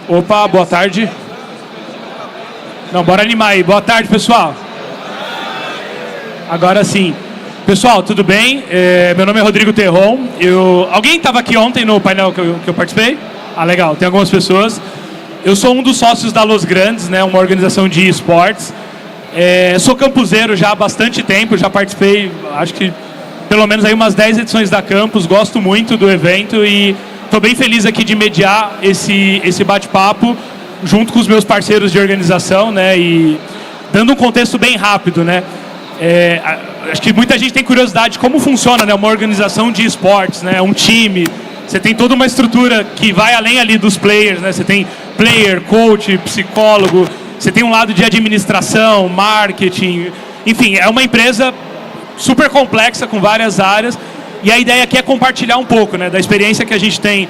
Opa, boa tarde. Não, bora animar aí. Boa tarde, pessoal. Agora sim. Pessoal, tudo bem? Meu nome é Rodrigo Terron. Alguém estava aqui ontem no painel que eu participei? Ah, legal, tem algumas pessoas. Eu sou um dos sócios da Los Grandes, né, uma organização de esportes. Sou campuseiro já há bastante tempo, já participei, acho que pelo menos aí umas 10 edições da Campus, gosto muito do evento e estou bem feliz aqui de mediar esse bate-papo junto com os meus parceiros de organização, né, e dando um contexto bem rápido, né. Acho que muita gente tem curiosidade de como funciona, né, uma organização de esportes, né, um time. Você tem toda uma estrutura que vai além ali dos players, né, você tem player, coach, psicólogo, você tem um lado de administração, marketing, enfim, é uma empresa super complexa com várias áreas e a ideia aqui é compartilhar um pouco, né, da experiência que a gente tem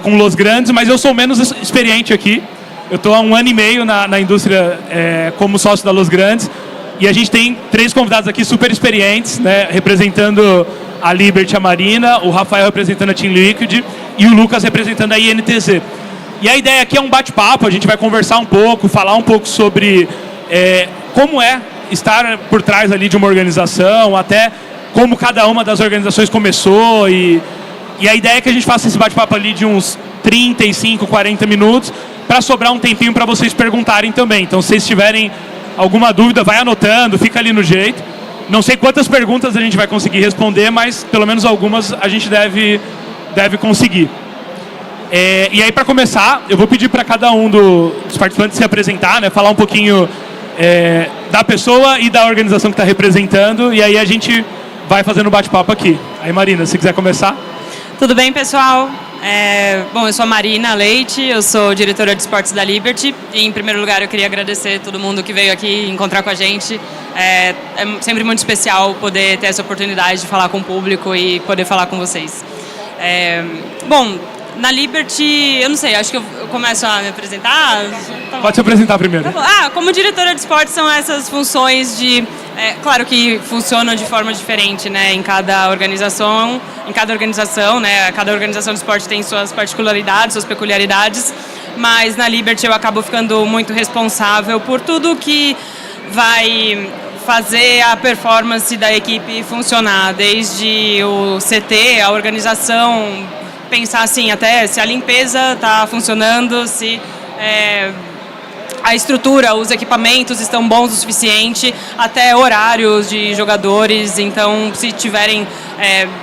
com Los Grandes, mas eu sou menos experiente aqui, eu estou há 1 ano e meio na indústria como sócio da Los Grandes e a gente tem 3 convidados aqui super experientes, né, representando a Liberty, a Marina, o Rafael representando a Team Liquid e o Lucas representando a INTZ. E a ideia aqui é um bate-papo, a gente vai conversar um pouco, falar um pouco sobre como é estar por trás ali de uma organização, até como cada uma das organizações começou e a ideia é que a gente faça esse bate-papo ali de uns 35, 40 minutos para sobrar um tempinho para vocês perguntarem também. Então, se vocês tiverem alguma dúvida, vai anotando, fica ali no jeito. Não sei quantas perguntas a gente vai conseguir responder, mas pelo menos algumas a gente deve conseguir. E aí, para começar, eu vou pedir para cada um dos participantes se apresentar, né, falar um pouquinho da pessoa e da organização que está representando, e aí a gente vai fazendo um bate-papo aqui. Aí, Marina, se quiser começar. Tudo bem, pessoal? Bom, eu sou a Marina Leite, eu sou diretora de esportes da Liberty, e em primeiro lugar eu queria agradecer todo mundo que veio aqui encontrar com a gente. É sempre muito especial poder ter essa oportunidade de falar com o público e poder falar com vocês. Bom, na Liberty, eu não sei, acho que eu começo a me apresentar. Pode se apresentar primeiro. Como diretora de esportes são essas funções de... claro que funcionam de forma diferente, né, em cada organização, né, cada organização de esporte tem suas particularidades, suas peculiaridades, mas na Liberty eu acabo ficando muito responsável por tudo que vai fazer a performance da equipe funcionar, desde o CT, a organização, pensar assim, até se a limpeza está funcionando, se a estrutura, os equipamentos estão bons o suficiente, até horários de jogadores. Então, se tiverem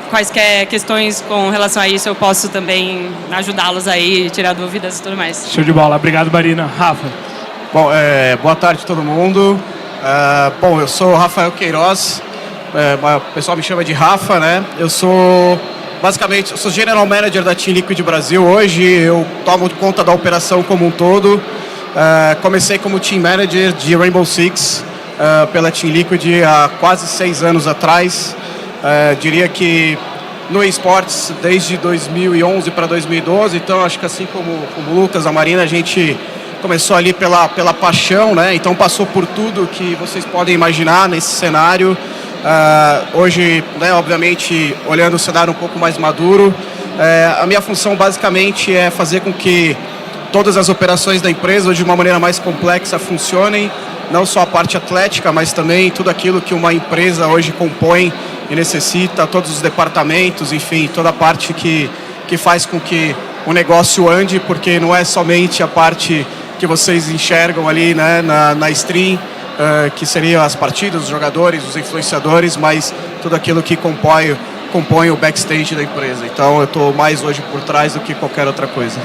quaisquer questões com relação a isso, eu posso também ajudá-los aí, tirar dúvidas e tudo mais. Show de bola. Obrigado, Marina. Rafa. Bom, boa tarde a todo mundo. Bom, eu sou o Rafael Queiroz, o pessoal me chama de Rafa, né? Eu sou General Manager da Team Liquid Brasil hoje, eu tomo conta da operação como um todo. Comecei como Team Manager de Rainbow Six pela Team Liquid há quase 6 anos atrás. Diria que no esportes desde 2011 para 2012, então acho que assim como o Lucas, a Marina, a gente começou ali pela paixão, né? Então passou por tudo que vocês podem imaginar nesse cenário. Hoje, né, obviamente, olhando o cenário um pouco mais maduro, a minha função basicamente é fazer com que todas as operações da empresa, de uma maneira mais complexa, funcionem, não só a parte atlética, mas também tudo aquilo que uma empresa hoje compõe e necessita, todos os departamentos, enfim, toda a parte que faz com que o negócio ande, porque não é somente a parte que vocês enxergam ali, né, na stream, que seriam as partidas, os jogadores, os influenciadores, mas tudo aquilo que compõe o backstage da empresa. Então eu estou mais hoje por trás do que qualquer outra coisa.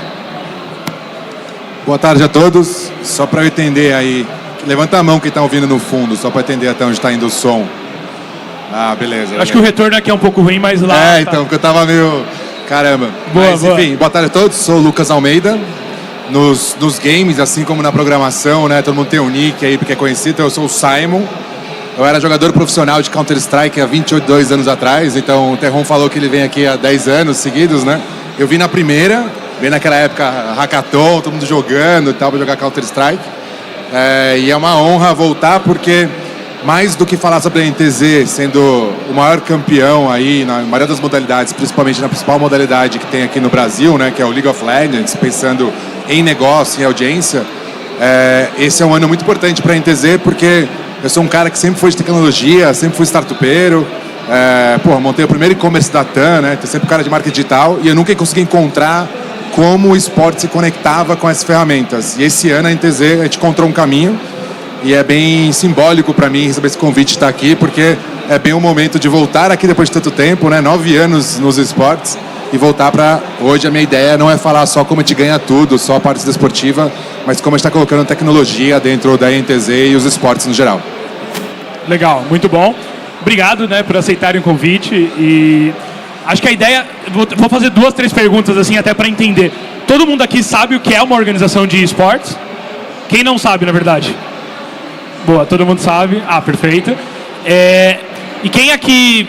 Boa tarde a todos. Só para eu entender aí, levanta a mão quem está ouvindo no fundo, só para entender até onde está indo o som. Beleza. Acho que o retorno aqui é um pouco ruim, mas lá... então, porque eu tava meio... Caramba. Boa. Enfim, boa tarde a todos. Sou o Lucas Almeida. Nos games, assim como na programação, né? Todo mundo tem um nick aí porque é conhecido. Então eu sou o Simon. Eu era jogador profissional de Counter-Strike há 22 anos atrás. Então o Terron falou que ele vem aqui há 10 anos seguidos, né? Eu vim na primeira, bem naquela época, hackathon, todo mundo jogando e tal, para jogar Counter-Strike. E é uma honra voltar porque mais do que falar sobre a NTZ sendo o maior campeão aí na maioria das modalidades, principalmente na principal modalidade que tem aqui no Brasil, né, que é o League of Legends, pensando em negócio, em audiência, esse é um ano muito importante para a NTZ, porque eu sou um cara que sempre foi de tecnologia, sempre fui startupeiro, montei o primeiro e-commerce da TAM, né, sempre um cara de marketing digital, e eu nunca consegui encontrar como o esporte se conectava com essas ferramentas. E esse ano a NTZ, a gente encontrou um caminho, e é bem simbólico para mim receber esse convite de estar aqui, porque é bem o momento de voltar aqui depois de tanto tempo, né? 9 anos nos esportes, e voltar para... Hoje a minha ideia não é falar só como a gente ganha tudo, só a parte esportiva, mas como a gente está colocando tecnologia dentro da NTZ e os esportes no geral. Legal, muito bom. Obrigado, né, por aceitarem o convite. E acho que a ideia... Vou fazer 2, 3 perguntas assim, até para entender. Todo mundo aqui sabe o que é uma organização de esportes? Quem não sabe, na verdade? Boa, todo mundo sabe. Ah, perfeito. E quem aqui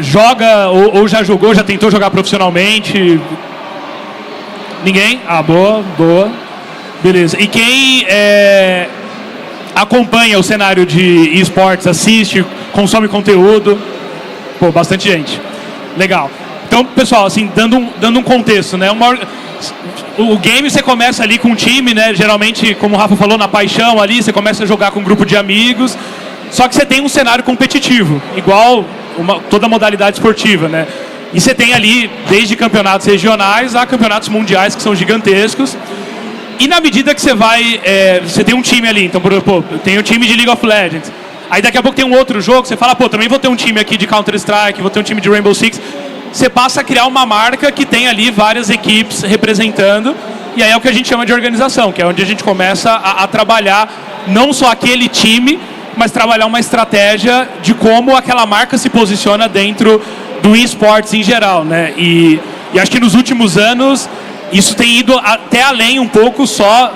joga ou já jogou, já tentou jogar profissionalmente? Ninguém? Ah, boa. Beleza. E quem acompanha o cenário de esportes, assiste, consome conteúdo? Pô, bastante gente. Legal. Então, pessoal, assim, dando um contexto, né? O game você começa ali com um time, né? Geralmente, como o Rafa falou, na paixão ali, você começa a jogar com um grupo de amigos. Só que você tem um cenário competitivo, igual toda modalidade esportiva, né? E você tem ali, desde campeonatos regionais a campeonatos mundiais que são gigantescos. E na medida que você vai... você tem um time ali, então, por exemplo, tem um time de League of Legends. Aí daqui a pouco tem um outro jogo, você fala, também vou ter um time aqui de Counter-Strike, vou ter um time de Rainbow Six. Você passa a criar uma marca que tem ali várias equipes representando, e aí é o que a gente chama de organização, que é onde a gente começa a trabalhar não só aquele time, mas trabalhar uma estratégia de como aquela marca se posiciona dentro do esportes em geral, né? E acho que nos últimos anos isso tem ido até além um pouco só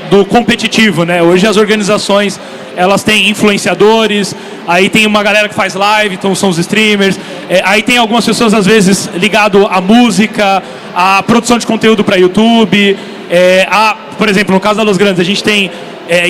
do competitivo, né? Hoje as organizações, elas têm influenciadores, aí tem uma galera que faz live, então são os streamers, aí tem algumas pessoas às vezes ligado à música, à produção de conteúdo para YouTube, por exemplo, no caso da Los Grandes, a gente tem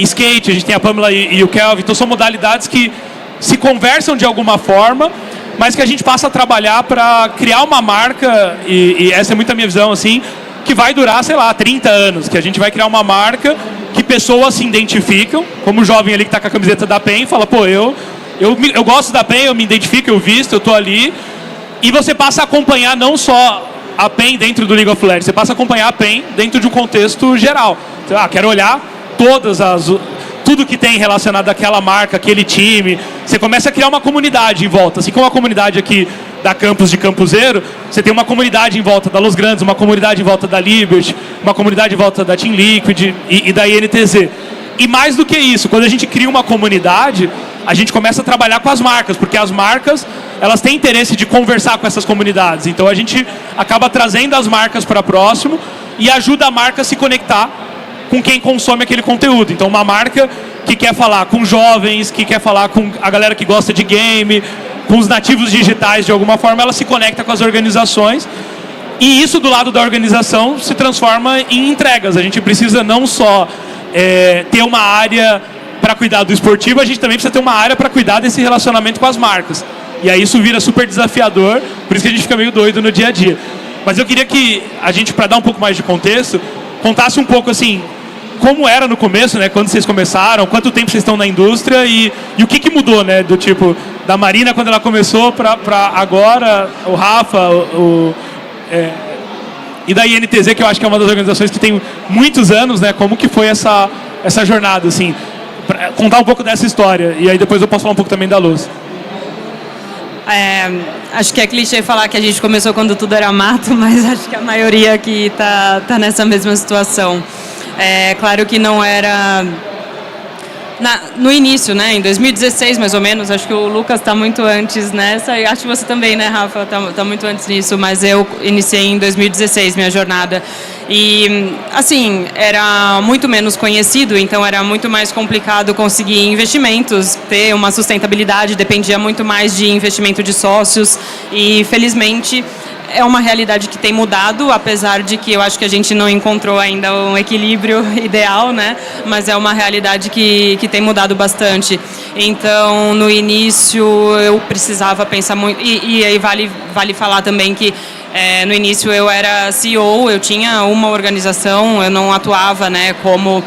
skate, a gente tem a Pamela e o Kelvin, então são modalidades que se conversam de alguma forma, mas que a gente passa a trabalhar para criar uma marca, e essa é muito a minha visão, assim, que vai durar, sei lá, 30 anos, que a gente vai criar uma marca que pessoas se identificam, como o jovem ali que está com a camiseta da PEN, fala, eu gosto da PEN, eu me identifico, eu visto, eu estou ali, e você passa a acompanhar não só a PEN dentro do League of Legends, você passa a acompanhar a PEN dentro de um contexto geral. Quero olhar tudo que tem relacionado àquela marca, aquele time, você começa a criar uma comunidade em volta, assim como a comunidade aqui da Campus de Campuseiro, você tem uma comunidade em volta da Los Grandes, uma comunidade em volta da Liberty, uma comunidade em volta da Team Liquid e da INTZ. E mais do que isso, quando a gente cria uma comunidade, a gente começa a trabalhar com as marcas, porque as marcas, elas têm interesse de conversar com essas comunidades. Então a gente acaba trazendo as marcas para próximo e ajuda a marca a se conectar com quem consome aquele conteúdo. Então uma marca que quer falar com jovens, que quer falar com a galera que gosta de game, com os nativos digitais de alguma forma, ela se conecta com as organizações, e isso do lado da organização se transforma em entregas. A gente precisa não só ter uma área para cuidar do esportivo, a gente também precisa ter uma área para cuidar desse relacionamento com as marcas, e aí isso vira super desafiador, por isso que a gente fica meio doido no dia a dia. Mas eu queria que a gente, para dar um pouco mais de contexto, contasse um pouco assim, como era no começo, né? Quando vocês começaram, quanto tempo vocês estão na indústria e o que mudou, né? Do tipo, da Marina quando ela começou para agora, o Rafa, e da INTZ, que eu acho que é uma das organizações que tem muitos anos, né? Como que foi essa jornada, assim? Pra contar um pouco dessa história, e aí depois eu posso falar um pouco também da Luz. Acho que é clichê falar que a gente começou quando tudo era mato, mas acho que a maioria aqui tá nessa mesma situação. Claro que não era no início, né? Em 2016, mais ou menos. Acho que o Lucas está muito antes nessa. E acho que você também, né, Rafa? Tá muito antes nisso. Mas eu iniciei em 2016 minha jornada. E, assim, era muito menos conhecido. Então, era muito mais complicado conseguir investimentos, ter uma sustentabilidade. Dependia muito mais de investimento de sócios. E, felizmente, é uma realidade que tem mudado, apesar de que eu acho que a gente não encontrou ainda um equilíbrio ideal, né? Mas é uma realidade que tem mudado bastante. Então, no início, eu precisava pensar muito... E aí vale falar também que no início eu era CEO, eu tinha uma organização, eu não atuava, né, como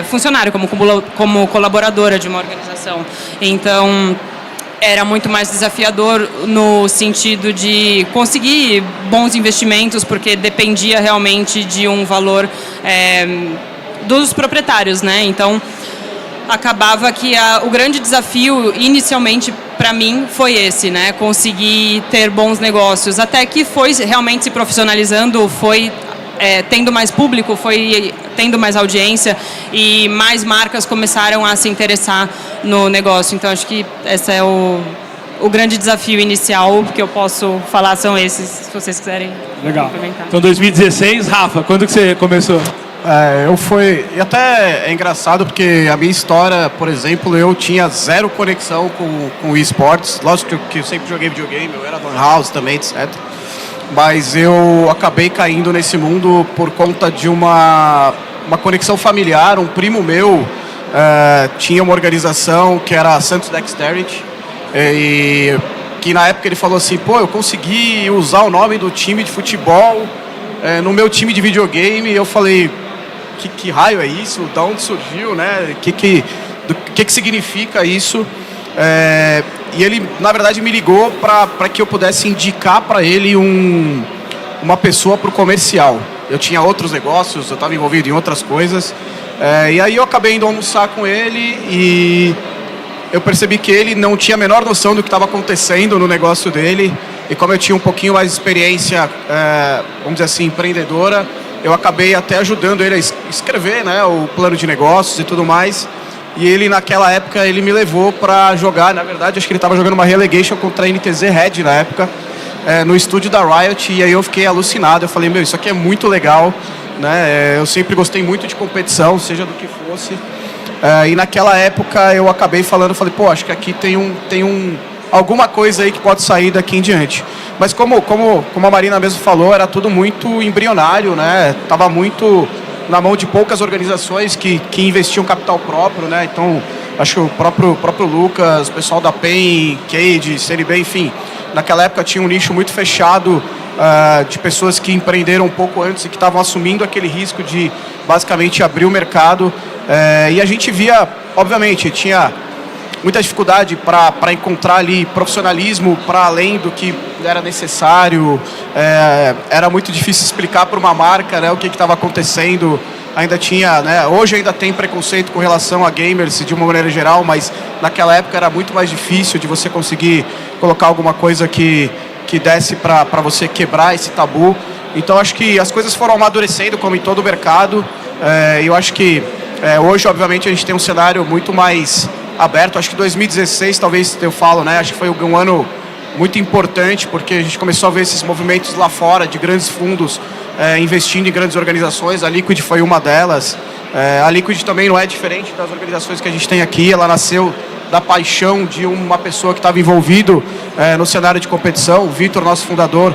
funcionário, como colaboradora de uma organização. Então, era muito mais desafiador no sentido de conseguir bons investimentos, porque dependia realmente de um valor dos proprietários, né? Então, acabava que o grande desafio, inicialmente, para mim, foi esse, né? Conseguir ter bons negócios. Até que foi realmente se profissionalizando, foi tendo mais público, foi tendo mais audiência e mais marcas começaram a se interessar no negócio. Então, acho que esse é o grande desafio inicial que eu posso falar, são esses, se vocês quiserem complementar. Então, 2016, Rafa, quando que você começou? E até é engraçado porque a minha história, por exemplo, eu tinha zero conexão com esportes. Lógico que eu sempre joguei videogame, eu era lan house também, etc. Mas eu acabei caindo nesse mundo por conta de uma conexão familiar. Um primo meu tinha uma organização que era a Santos Dexterity, e que na época ele falou assim, pô, eu consegui usar o nome do time de futebol no meu time de videogame. E eu falei, que raio é isso? Da onde surgiu, né? O que significa isso? E ele, na verdade, me ligou para que eu pudesse indicar para ele uma pessoa para o comercial. Eu tinha outros negócios, eu estava envolvido em outras coisas. E aí eu acabei indo almoçar com ele e eu percebi que ele não tinha a menor noção do que estava acontecendo no negócio dele. E como eu tinha um pouquinho mais de experiência, vamos dizer assim, empreendedora, eu acabei até ajudando ele a escrever, né, o plano de negócios e tudo mais. E ele, naquela época, ele me levou para jogar, na verdade, acho que ele estava jogando uma relegation contra a NTZ Red na época, no estúdio da Riot, e aí eu fiquei alucinado. Eu falei, isso aqui é muito legal, né? Eu sempre gostei muito de competição, seja do que fosse. E naquela época eu acabei falando, falei, pô, acho que aqui tem alguma coisa aí que pode sair daqui em diante. Mas como a Marina mesmo falou, era tudo muito embrionário, né? Tava muito na mão de poucas organizações que investiam capital próprio, né? Então, acho que o próprio Lucas, o pessoal da PEN, Cade, CNB, enfim, naquela época tinha um nicho muito fechado de pessoas que empreenderam um pouco antes e que estavam assumindo aquele risco de basicamente abrir o mercado. E a gente via, obviamente, tinha muita dificuldade para encontrar ali profissionalismo para além do que era necessário. Era muito difícil explicar para uma marca, né, o que estava acontecendo. Ainda tinha, né, hoje ainda tem preconceito com relação a gamers de uma maneira geral, mas naquela época era muito mais difícil de você conseguir colocar alguma coisa que desse para você quebrar esse tabu. Então acho que as coisas foram amadurecendo, como em todo o mercado. Eu acho que hoje, obviamente, a gente tem um cenário muito mais aberto. Acho que 2016, talvez eu falo, né? Acho que foi um ano muito importante, porque a gente começou a ver esses movimentos lá fora de grandes fundos investindo em grandes organizações. A Liquid foi uma delas. A Liquid também não é diferente das organizações que a gente tem aqui. Ela nasceu da paixão de uma pessoa que estava envolvido no cenário de competição. O Vitor, nosso fundador,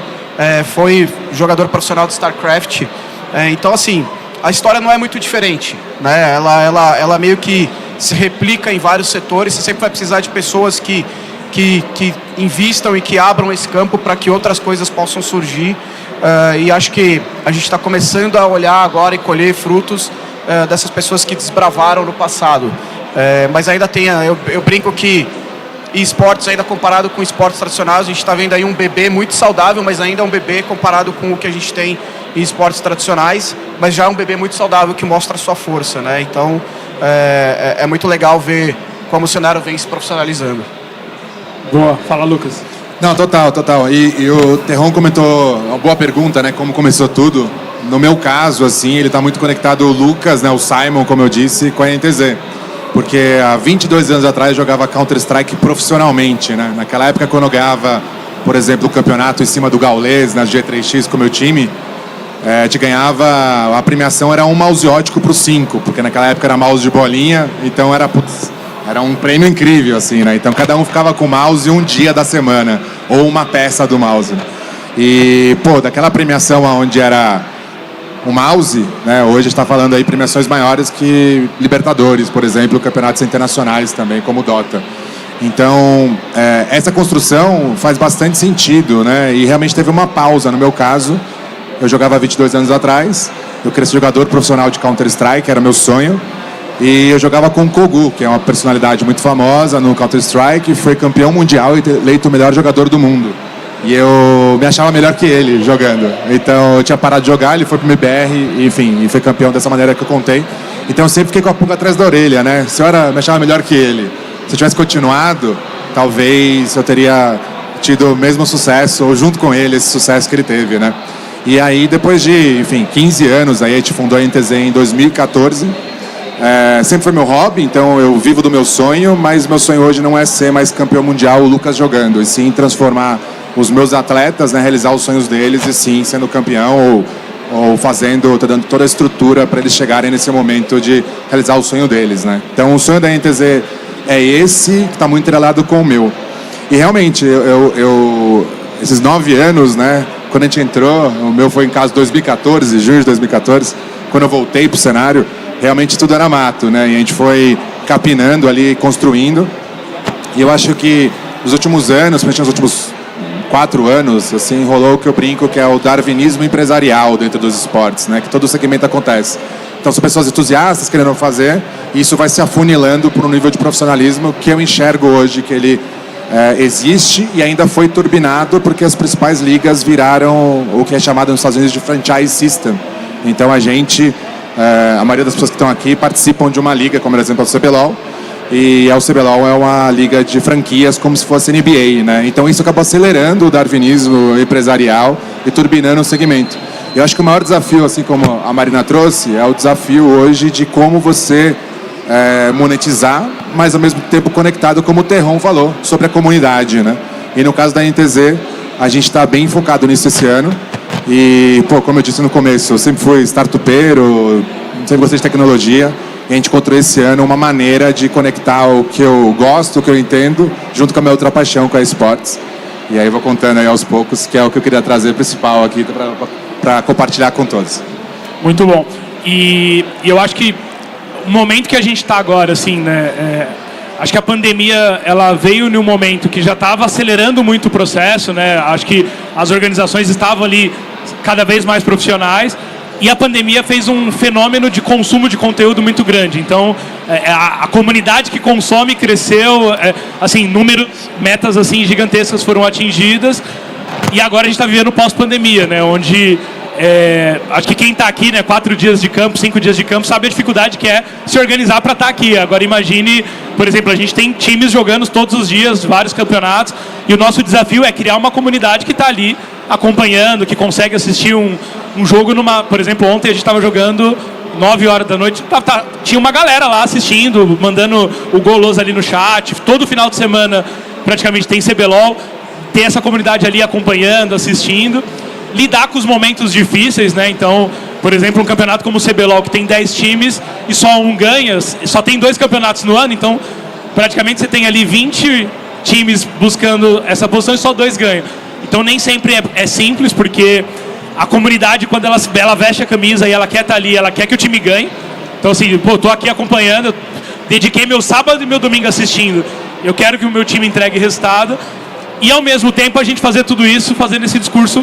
foi jogador profissional de StarCraft. Então, assim, a história não é muito diferente, né? Ela meio que se replica em vários setores. Você sempre vai precisar de pessoas que invistam e que abram esse campo para que outras coisas possam surgir. E acho que a gente está começando a olhar agora e colher frutos dessas pessoas que desbravaram no passado. Mas ainda tem, eu brinco que esportes, ainda comparado com esportes tradicionais, a gente está vendo aí um bebê muito saudável, mas ainda é um bebê comparado com o que a gente tem em esportes tradicionais, mas já é um bebê muito saudável que mostra a sua força, né? Então é muito legal ver como o cenário vem se profissionalizando. Boa, fala, Lucas. Não, total. E o Terron comentou uma boa pergunta, né? Como começou tudo. No meu caso, assim, ele está muito conectado, o Lucas, né? O Simon, como eu disse, com a NTZ. Porque há 22 anos atrás eu jogava Counter-Strike profissionalmente, né? Naquela época, quando eu ganhava, por exemplo, o campeonato em cima do Gaules, na G3X com o meu time, te ganhava, a premiação era um mouse ótico pro 5, porque naquela época era mouse de bolinha, então era um prêmio incrível, assim, né? Então cada um ficava com o mouse um dia da semana, ou uma peça do mouse. E, pô, daquela premiação onde era o mouse, né? Hoje está falando aí premiações maiores que Libertadores, por exemplo, campeonatos internacionais também, como o Dota. Então, essa construção faz bastante sentido, né? E realmente teve uma pausa. No meu caso, eu jogava 22 anos atrás, eu queria ser jogador profissional de Counter-Strike, era meu sonho. E eu jogava com o Kogu, que é uma personalidade muito famosa no Counter-Strike, foi campeão mundial e eleito o melhor jogador do mundo. E eu me achava melhor que ele jogando. Então eu tinha parado de jogar, ele foi pro MBR, enfim, e foi campeão dessa maneira que eu contei. Então eu sempre fiquei com a pulga atrás da orelha, né? Se eu me achava melhor que ele. Se eu tivesse continuado, talvez eu teria tido o mesmo sucesso, ou junto com ele, esse sucesso que ele teve, né? E aí, depois de, enfim, 15 anos, aí a gente fundou a NTZ em 2014. Sempre foi meu hobby, então eu vivo do meu sonho, mas meu sonho hoje não é ser mais campeão mundial, o Lucas jogando, e sim transformar os meus atletas, né, realizar os sonhos deles, e sim sendo campeão ou fazendo, dando toda a estrutura para eles chegarem nesse momento de realizar o sonho deles, né? Então o sonho da NTZ é esse, que está muito entrelado com o meu. E realmente, esses 9 anos, né, quando a gente entrou, o meu foi em casa 2014, junho de 2014, quando eu voltei pro cenário, realmente tudo era mato, né? E a gente foi capinando ali, construindo. E eu acho que nos últimos anos, principalmente nos últimos 4 anos, assim, rolou o que eu brinco, que é o darwinismo empresarial dentro dos esportes, né? Que todo segmento acontece. Então, são pessoas entusiastas querendo fazer, e isso vai se afunilando para um nível de profissionalismo que eu enxergo hoje que ele existe e ainda foi turbinado porque as principais ligas viraram o que é chamado nos Estados Unidos de franchise system. Então, a maioria das pessoas que estão aqui participam de uma liga, como por exemplo o CBLOL, e o CBLOL é uma liga de franquias como se fosse NBA, né? Então isso acaba acelerando o darwinismo empresarial e turbinando o segmento. Eu acho que o maior desafio, assim como a Marina trouxe, é o desafio hoje de como você monetizar, mas ao mesmo tempo conectado, como o Terron falou, sobre a comunidade, né? E no caso da NTZ, a gente está bem focado nisso esse ano. E, pô, como eu disse no começo, eu sempre fui startupeiro, sempre gostei de tecnologia. E a gente encontrou esse ano uma maneira de conectar o que eu gosto, o que eu entendo, junto com a minha outra paixão, com a esportes. E aí eu vou contando aí aos poucos, que é o que eu queria trazer principal aqui para compartilhar com todos. Muito bom. E eu acho que o momento que a gente está agora, assim, né? Acho que a pandemia, ela veio num momento que já estava acelerando muito o processo, né? Acho que as organizações estavam ali cada vez mais profissionais. E a pandemia fez um fenômeno de consumo de conteúdo muito grande. Então, a comunidade que consome cresceu, assim, números, metas assim gigantescas foram atingidas. E agora a gente está vivendo pós-pandemia, né? Onde acho que quem está aqui, né, 4 dias de campo, 5 dias de campo, sabe a dificuldade que é se organizar para estar aqui. Agora imagine, por exemplo, a gente tem times jogando todos os dias, vários campeonatos, e o nosso desafio é criar uma comunidade que está ali acompanhando, que consegue assistir um jogo por exemplo, ontem a gente estava jogando 9 horas da noite, tinha uma galera lá assistindo, mandando o goloso ali no chat. Todo final de semana praticamente tem CBLOL, tem essa comunidade ali acompanhando, assistindo, lidar com os momentos difíceis, né? Então, por exemplo, um campeonato como o CBLOL, que tem 10 times e só um ganha, só tem 2 campeonatos no ano, então praticamente você tem ali 20 times buscando essa posição e só 2 ganham. Então nem sempre é simples, porque a comunidade, quando ela veste a camisa e ela quer estar ali, ela quer que o time ganhe. Então assim, pô, tô aqui acompanhando, eu dediquei meu sábado e meu domingo assistindo, eu quero que o meu time entregue resultado. E ao mesmo tempo a gente fazer tudo isso, fazendo esse discurso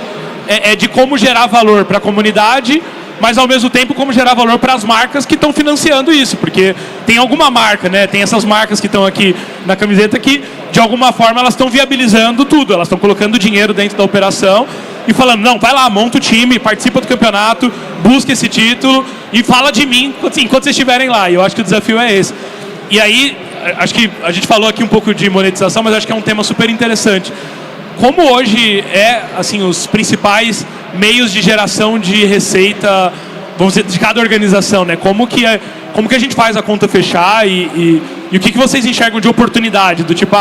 de como gerar valor para a comunidade, mas ao mesmo tempo como gerar valor para as marcas que estão financiando isso, porque tem alguma marca, né? Tem essas marcas que estão aqui na camiseta que de alguma forma elas estão viabilizando tudo, elas estão colocando dinheiro dentro da operação e falando, não, vai lá, monta o time, participa do campeonato, busca esse título e fala de mim assim, enquanto vocês estiverem lá. E eu acho que o desafio é esse. E aí, acho que a gente falou aqui um pouco de monetização, mas acho que é um tema super interessante. Como hoje assim, os principais meios de geração de receita, vamos dizer, de cada organização, né? Como que a gente faz a conta fechar e o que vocês enxergam de oportunidade? Do tipo,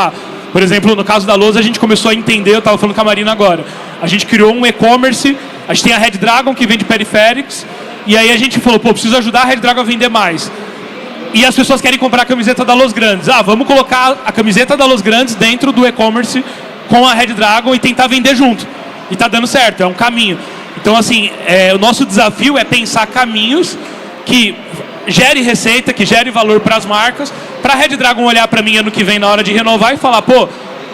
por exemplo, no caso da Lousa, a gente começou a entender, eu estava falando com a Marina agora, a gente criou um e-commerce, a gente tem a Red Dragon que vende periféricos, e aí a gente falou, pô, preciso ajudar a Red Dragon a vender mais. E as pessoas querem comprar a camiseta da Los Grandes. Vamos colocar a camiseta da Los Grandes dentro do e-commerce com a Red Dragon e tentar vender junto. E tá dando certo, é um caminho. Então, assim, o nosso desafio é pensar caminhos que gere receita, que gere valor para as marcas, para a Red Dragon olhar para mim ano que vem na hora de renovar e falar, pô,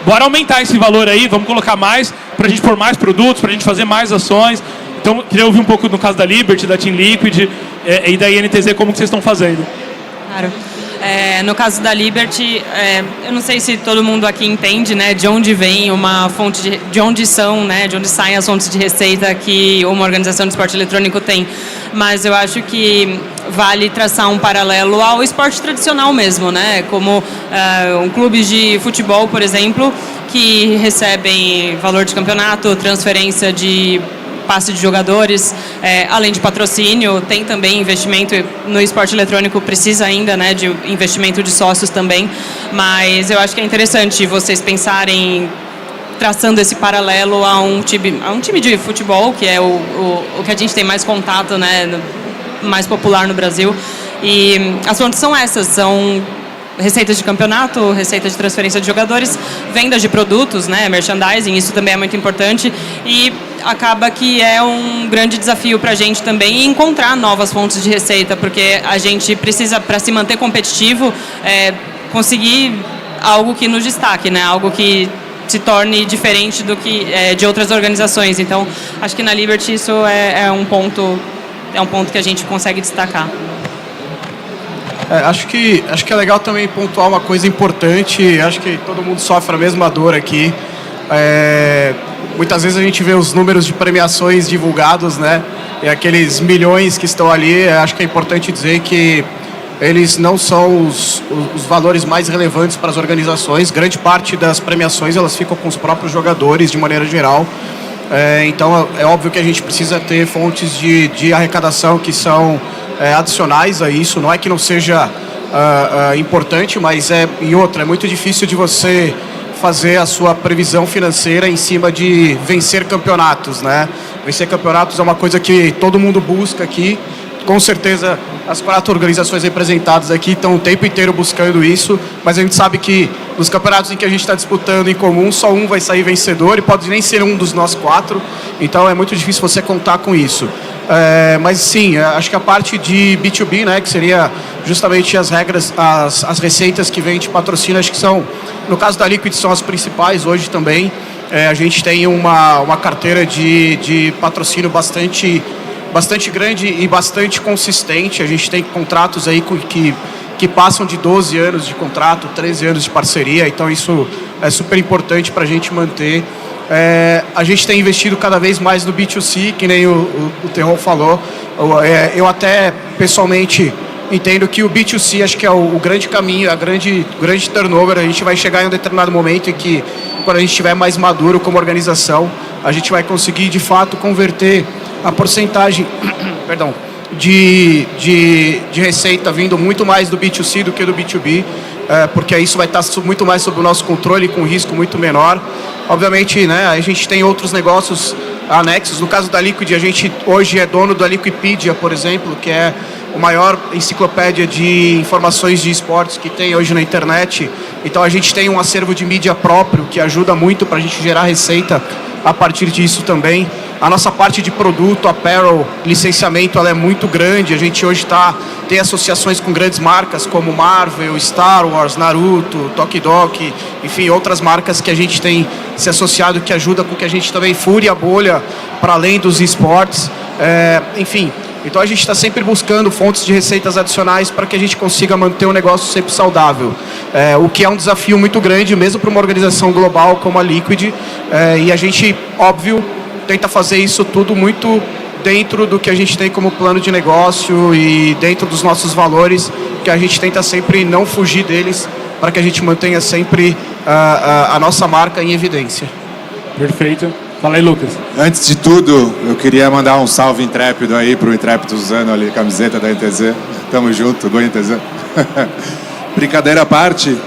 bora aumentar esse valor aí, vamos colocar mais, para a gente pôr mais produtos, para a gente fazer mais ações. Então, queria ouvir um pouco no caso da Liberty, da Team Liquid e da INTZ, como que vocês estão fazendo. Claro. No caso da Liberty, eu não sei se todo mundo aqui entende, né, de onde vem uma fonte, de onde saem as fontes de receita que uma organização de esporte eletrônico tem, mas eu acho que vale traçar um paralelo ao esporte tradicional mesmo, né, como clubes de futebol, por exemplo, que recebem valor de campeonato, transferência de passe de jogadores, além de patrocínio, tem também investimento no esporte eletrônico, precisa ainda, né, de investimento de sócios também, mas eu acho que é interessante vocês pensarem traçando esse paralelo a um time de futebol, que é o que a gente tem mais contato, né, mais popular no Brasil, e as fontes são essas, são receitas de campeonato, receita de transferência de jogadores, vendas de produtos, né, merchandising, isso também é muito importante e acaba que é um grande desafio para a gente também encontrar novas fontes de receita, porque a gente precisa, para se manter competitivo, conseguir algo que nos destaque, né, algo que se torne diferente do que de outras organizações. Então, acho que na Liberty isso é um ponto que a gente consegue destacar. Acho que é legal também pontuar uma coisa importante. Acho que todo mundo sofre a mesma dor aqui. Muitas vezes a gente vê os números de premiações divulgados, né? E aqueles milhões que estão ali. Acho que é importante dizer que eles não são os valores mais relevantes para as organizações. Grande parte das premiações elas ficam com os próprios jogadores, de maneira geral. Então é óbvio que a gente precisa ter fontes de arrecadação que são adicionais a isso. Não é que não seja importante, mas é muito difícil de você fazer a sua previsão financeira em cima de vencer campeonatos, né? Vencer campeonatos é uma coisa que todo mundo busca aqui. Com certeza as 4 organizações representadas aqui estão o tempo inteiro buscando isso, mas a gente sabe que nos campeonatos em que a gente está disputando em comum, só um vai sair vencedor e pode nem ser um dos nós 4, então é muito difícil você contar com isso. Mas sim, acho que a parte de B2B, né, que seria justamente as regras, as receitas que vêm de patrocínio, acho que são, no caso da Liquid, são as principais hoje também. A gente tem uma carteira de patrocínio bastante grande e bastante consistente. A gente tem contratos aí que passam de 12 anos de contrato, 13 anos de parceria, então isso é super importante para a gente manter. A gente tem investido cada vez mais no B2C, que nem o Terron falou. Eu até, pessoalmente, entendo que o B2C acho que é o grande caminho, o grande turnover. A gente vai chegar em um determinado momento em que, quando a gente estiver mais maduro como organização, a gente vai conseguir, de fato, converter a porcentagem de receita vindo muito mais do B2C do que do B2B, porque isso vai estar muito mais sob o nosso controle, com risco muito menor. Obviamente, né, a gente tem outros negócios anexos. No caso da Liquid, a gente hoje é dono da Liquipedia, por exemplo, que é a maior enciclopédia de informações de esportes que tem hoje na internet. Então a gente tem um acervo de mídia próprio que ajuda muito para a gente gerar receita a partir disso também. A nossa parte de produto, apparel, licenciamento, ela é muito grande. A gente hoje tem associações com grandes marcas como Marvel, Star Wars, Naruto, Tokidoki, enfim, outras marcas que a gente tem se associado, que ajuda com que a gente também fure a bolha para além dos esportes. Enfim, então a gente está sempre buscando fontes de receitas adicionais para que a gente consiga manter o negócio sempre saudável. O que é um desafio muito grande, mesmo para uma organização global como a Liquid. E a gente, óbvio, tenta fazer isso tudo muito dentro do que a gente tem como plano de negócio e dentro dos nossos valores, que a gente tenta sempre não fugir deles, para que a gente mantenha sempre a nossa marca em evidência. Perfeito. Fala aí, Lucas. Antes de tudo, eu queria mandar um salve intrépido aí pro intrépido usando ali a camiseta da NTZ. Tamo junto, Go NTZ. Brincadeira à parte,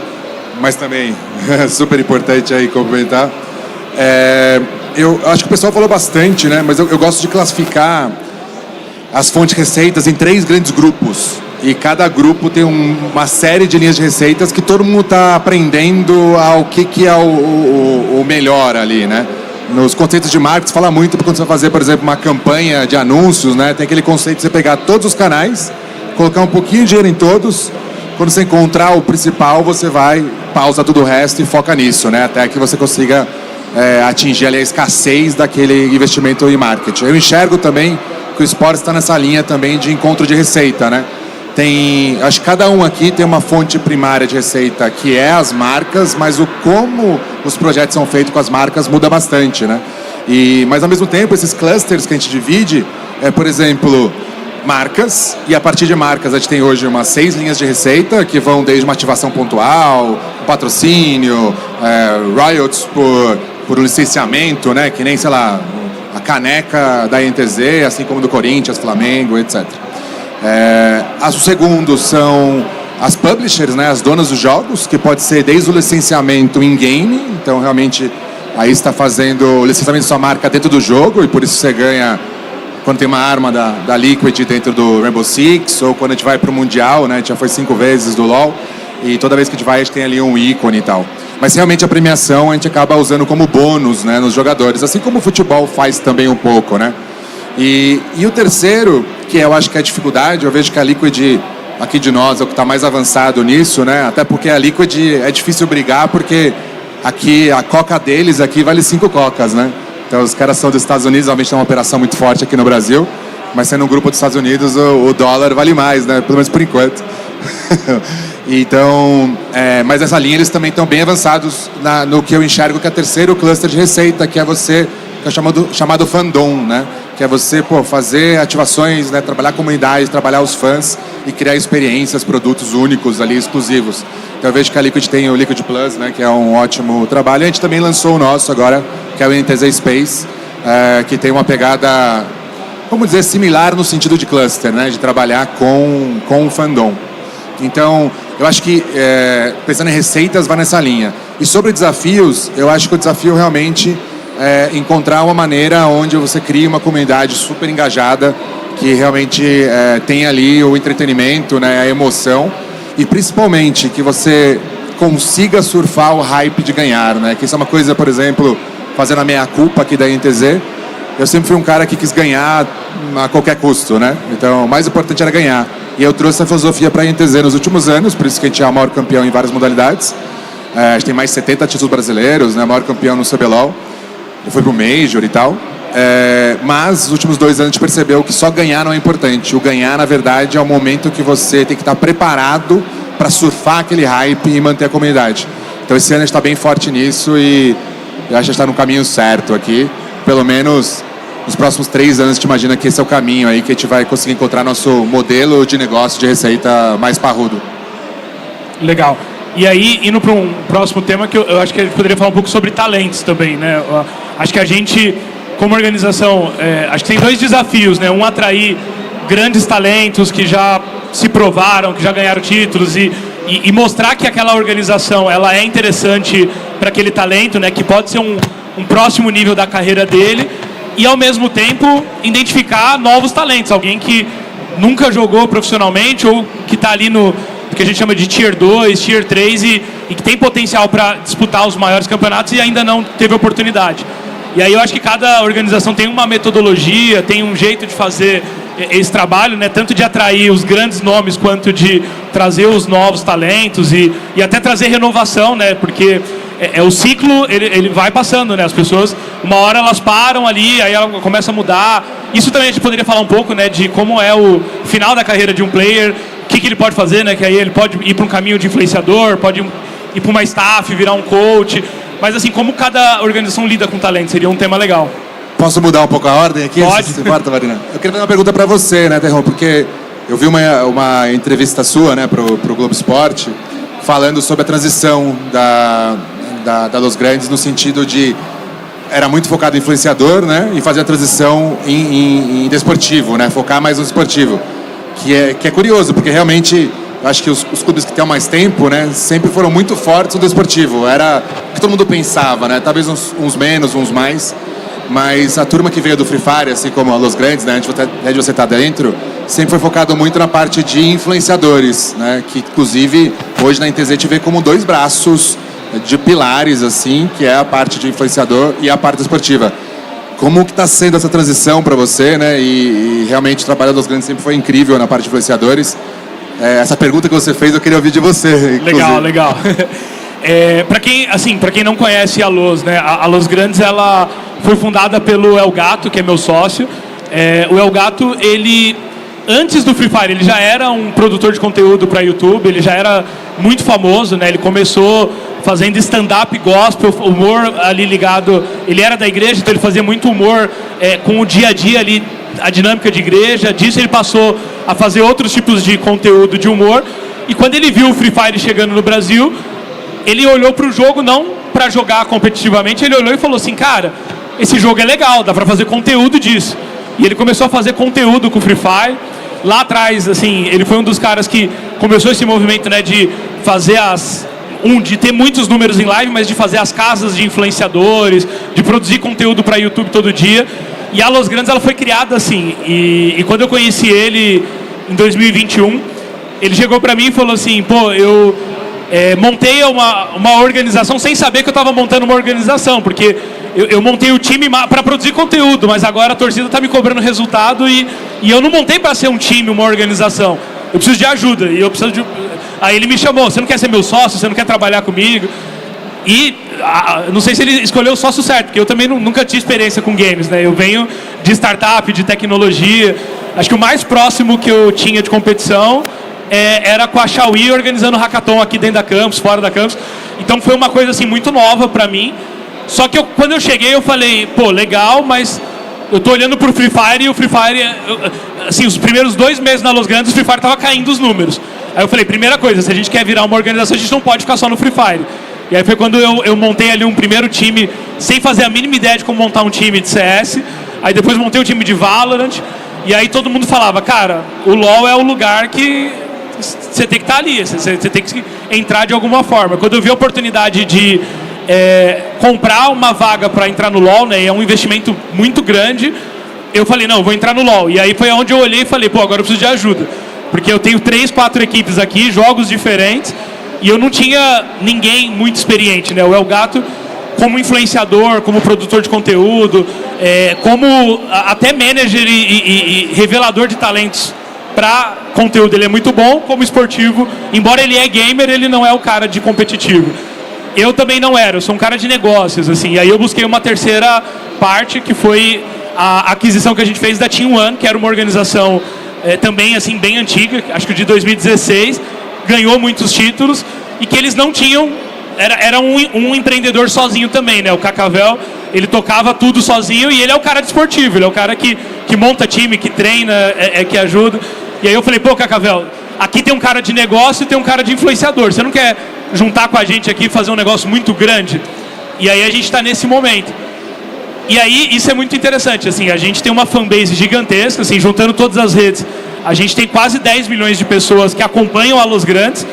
mas também super importante aí complementar. Eu acho que o pessoal falou bastante, né? Mas eu gosto de classificar as fontes de receitas em 3 grandes grupos. E cada grupo tem uma série de linhas de receitas que todo mundo está aprendendo ao que é o melhor ali, né? nos conceitos de marketing fala muito quando você vai fazer, por exemplo, uma campanha de anúncios, né? Tem aquele conceito de você pegar todos os canais, colocar um pouquinho de dinheiro em todos, quando você encontrar o principal, você vai, pausa tudo o resto e foca nisso, né? Até que você consiga atingir ali a escassez daquele investimento em marketing. Eu enxergo também que o esporte está nessa linha também de encontro de receita, né? Acho que cada um aqui tem uma fonte primária de receita, que é as marcas, mas como os projetos são feitos com as marcas muda bastante, né? Mas ao mesmo tempo, esses clusters que a gente divide, por exemplo, marcas, e a partir de marcas a gente tem hoje umas 6 linhas de receita, que vão desde uma ativação pontual, patrocínio, royalties por licenciamento, né? Que nem, sei lá, a caneca da INTZ, assim como do Corinthians, Flamengo, etc. O segundo são as publishers, né, as donas dos jogos, que pode ser desde o licenciamento in-game, então realmente aí está fazendo o licenciamento de sua marca dentro do jogo, e por isso você ganha quando tem uma arma da Liquid dentro do Rainbow Six, ou quando a gente vai para o Mundial, né, a gente já foi 5 vezes do LoL, e toda vez que a gente vai a gente tem ali um ícone e tal. Mas realmente a premiação a gente acaba usando como bônus, né, nos jogadores, assim como o futebol faz também um pouco, né. E o terceiro, que eu acho que é a dificuldade, eu vejo que a Liquid aqui de nós é o que está mais avançado nisso, né? Até porque a Liquid é difícil brigar, porque aqui a coca deles aqui vale 5 cocas, né? Então os caras são dos Estados Unidos, realmente tem uma operação muito forte aqui no Brasil, mas sendo um grupo dos Estados Unidos, o dólar vale mais, né? Pelo menos por enquanto. Então, mas essa linha eles também estão bem avançados no que eu enxergo que é o terceiro cluster de receita, que é chamado fandom, né? Que é você fazer ativações, né? Trabalhar a comunidade, trabalhar os fãs e criar experiências, produtos únicos ali, exclusivos. Então eu vejo que a Liquid tem o Liquid Plus, né? Que é um ótimo trabalho. A gente também lançou o nosso agora, que é o INTZ Space, que tem uma pegada, vamos dizer, similar no sentido de cluster, né? De trabalhar com o fandom. Então, eu acho que, pensando em receitas, vai nessa linha. E sobre desafios, eu acho que o desafio realmente encontrar uma maneira onde você cria uma comunidade super engajada, que realmente tem ali o entretenimento, né, a emoção, e principalmente que você consiga surfar o hype de ganhar, né? Que isso é uma coisa, por exemplo, fazendo a meia-culpa aqui da INTZ, eu sempre fui um cara que quis ganhar a qualquer custo, né? Então, o mais importante era ganhar. E eu trouxe essa filosofia para a INTZ nos últimos anos, por isso que a gente é o maior campeão em várias modalidades. A gente tem mais de 70 títulos brasileiros, né? Maior campeão no CBLOL. Eu fui pro Major e tal. Mas nos últimos 2 anos a gente percebeu que só ganhar não é importante. O ganhar, na verdade, é o momento que você tem que estar preparado para surfar aquele hype e manter a comunidade. Então esse ano a gente está bem forte nisso e eu acho que a gente está no caminho certo aqui. Pelo menos nos próximos 3 anos a gente imagina que esse é o caminho aí que a gente vai conseguir encontrar nosso modelo de negócio de receita mais parrudo. Legal. E aí, indo para um próximo tema, que eu acho que a gente poderia falar um pouco sobre talentos também, né? Acho que a gente, como organização, acho que tem 2 desafios, né? Um, atrair grandes talentos que já se provaram, que já ganharam títulos e mostrar que aquela organização ela é interessante para aquele talento, né? Que pode ser um próximo nível da carreira dele e, ao mesmo tempo, identificar novos talentos. Alguém que nunca jogou profissionalmente ou que está ali no que a gente chama de Tier 2, Tier 3 e que tem potencial para disputar os maiores campeonatos e ainda não teve oportunidade. E aí eu acho que cada organização tem uma metodologia, tem um jeito de fazer esse trabalho, né? Tanto de atrair os grandes nomes quanto de trazer os novos talentos e até trazer renovação, né? Porque o ciclo ele vai passando, né? As pessoas, uma hora elas param ali, aí ela começa a mudar. Isso também a gente poderia falar um pouco, né? De como é o final da carreira de um player, o que ele pode fazer, né? Que aí ele pode ir para um caminho de influenciador, pode ir para uma staff, virar um coach. Mas assim, como cada organização lida com talento, seria um tema legal. Posso mudar um pouco a ordem aqui? Pode. Se importa, Marina? Eu queria fazer uma pergunta para você, né, Terron? Porque eu vi uma entrevista sua, né, pro Globo Esporte, falando sobre a transição da Los Grandes, no sentido de era muito focado em influenciador, né, e fazer a transição em desportivo, né, focar mais no esportivo. Que é curioso, porque realmente eu acho que os clubes que têm mais tempo, né, sempre foram muito fortes no desportivo. Era o que todo mundo pensava, né? Talvez uns menos, uns mais. Mas a turma que veio do Free Fire, assim como a Los Grandes, né, onde você está dentro, sempre foi focado muito na parte de influenciadores, né? Que inclusive hoje na INTZ te vê como 2 braços de pilares, assim, que é a parte de influenciador e a parte esportiva. Como que está sendo essa transição para você, né? E realmente o trabalho dos grandes sempre foi incrível na parte de influenciadores. Essa pergunta que você fez, eu queria ouvir de você. Legal. Para quem não conhece a Los, né? A Los Grandes, ela foi fundada pelo El Gato, que é meu sócio. O El Gato, ele, antes do Free Fire, ele já era um produtor de conteúdo para YouTube, ele já era muito famoso, né? Ele começou fazendo stand-up gospel, humor ali ligado. Ele era da igreja, então ele fazia muito humor com o dia a dia ali, a dinâmica de igreja. Disso ele passou a fazer outros tipos de conteúdo de humor. E quando ele viu o Free Fire chegando no Brasil, ele olhou para o jogo não para jogar competitivamente, ele olhou e falou assim, cara, esse jogo é legal, dá para fazer conteúdo disso. E ele começou a fazer conteúdo com o Free Fire. Lá atrás, assim, ele foi um dos caras que começou esse movimento, né, de fazer de ter muitos números em live, mas de fazer as casas de influenciadores, de produzir conteúdo para YouTube todo dia. E a Los Grandes, ela foi criada assim. E quando eu conheci ele em 2021, ele chegou para mim e falou assim, pô, eu montei uma organização sem saber que eu estava montando uma organização, porque eu montei o time para produzir conteúdo, mas agora a torcida está me cobrando resultado e eu não montei para ser um time, uma organização. Eu preciso de ajuda. E eu preciso de... Aí ele me chamou, você não quer ser meu sócio? Você não quer trabalhar comigo? E não sei se ele escolheu o sócio certo, porque eu também nunca tive experiência com games, né? Eu venho de startup, de tecnologia. Acho que o mais próximo que eu tinha de competição era com a Xiaomi organizando o hackathon aqui dentro da campus, fora da campus. Então foi uma coisa assim muito nova para mim. Só que quando eu cheguei eu falei, pô, legal, mas eu tô olhando pro Free Fire e o Free Fire, assim, os primeiros 2 meses na Los Grandes, o Free Fire tava caindo os números. Aí eu falei, primeira coisa, se a gente quer virar uma organização, a gente não pode ficar só no Free Fire. E aí foi quando eu montei ali um primeiro time, sem fazer a mínima ideia de como montar um time de CS. Aí depois montei um time de Valorant. E aí todo mundo falava, cara, o LoL é o lugar que você tem que estar ali, você tem que entrar de alguma forma. Quando eu vi a oportunidade de comprar uma vaga para entrar no LoL, né, é um investimento muito grande, eu falei, não, eu vou entrar no LoL. E aí foi onde eu olhei e falei, pô, agora eu preciso de ajuda. Porque eu tenho 3, 4 equipes aqui, jogos diferentes, e eu não tinha ninguém muito experiente, né? O El Gato, como influenciador, como produtor de conteúdo, como até manager e revelador de talentos para conteúdo, ele é muito bom. Como esportivo, embora ele é gamer, ele não é o cara de competitivo. Eu também não era, eu sou um cara de negócios, assim. E aí eu busquei uma terceira parte, que foi a aquisição que a gente fez da Team One, que era uma organização também assim bem antiga, acho que de 2016, ganhou muitos títulos, e que eles não tinham, era um empreendedor sozinho também, né? O Cacavel, ele tocava tudo sozinho, e ele é o cara de esportivo, ele é o cara que monta time, que treina, que ajuda. E aí eu falei, pô, Cacavel, aqui tem um cara de negócio e tem um cara de influenciador, você não quer juntar com a gente aqui e fazer um negócio muito grande? E aí a gente está nesse momento. E aí isso é muito interessante, assim, a gente tem uma fanbase gigantesca, assim, juntando todas as redes, a gente tem quase 10 milhões de pessoas que acompanham a Los Grandes.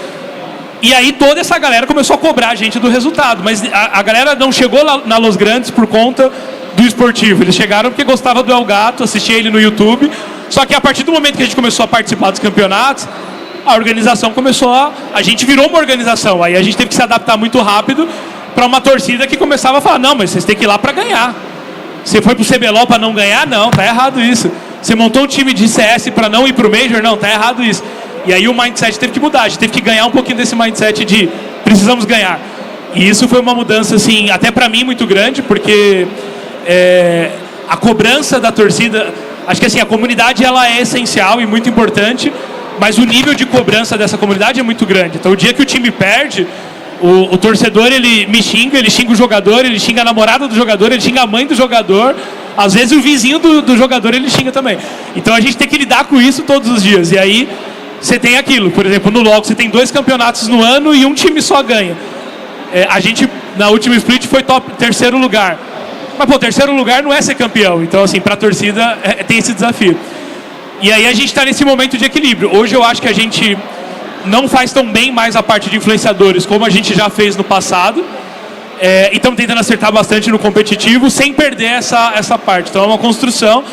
E aí toda essa galera começou a cobrar a gente do resultado, mas a galera não chegou lá na Los Grandes por conta do esportivo, eles chegaram porque gostava do El Gato, assistia ele no YouTube. Só que a partir do momento que a gente começou a participar dos campeonatos, a organização começou a gente virou uma organização, aí a gente teve que se adaptar muito rápido para uma torcida que começava a falar, não, mas vocês têm que ir lá para ganhar. Você foi pro CBLOL para não ganhar? Não, tá errado isso. Você montou um time de CS para não ir pro Major? Não, tá errado isso. E aí o mindset teve que mudar, a gente teve que ganhar um pouquinho desse mindset de precisamos ganhar. E isso foi uma mudança, assim, até para mim muito grande, porque a cobrança da torcida, acho que assim, a comunidade ela é essencial e muito importante, mas o nível de cobrança dessa comunidade é muito grande. Então o dia que o time perde, o torcedor ele xinga o jogador, ele xinga a namorada do jogador, ele xinga a mãe do jogador, às vezes o vizinho do jogador ele xinga também. Então a gente tem que lidar com isso todos os dias. E aí você tem aquilo, por exemplo, no LoL você tem 2 campeonatos no ano e um time só ganha. A gente na última split foi terceiro lugar. Mas pô, terceiro lugar não é ser campeão. Então assim, pra torcida tem esse desafio. E aí a gente está nesse momento de equilíbrio. Hoje eu acho que a gente não faz tão bem mais a parte de influenciadores como a gente já fez no passado. E estamos tentando acertar bastante no competitivo sem perder essa parte. Então é uma construção.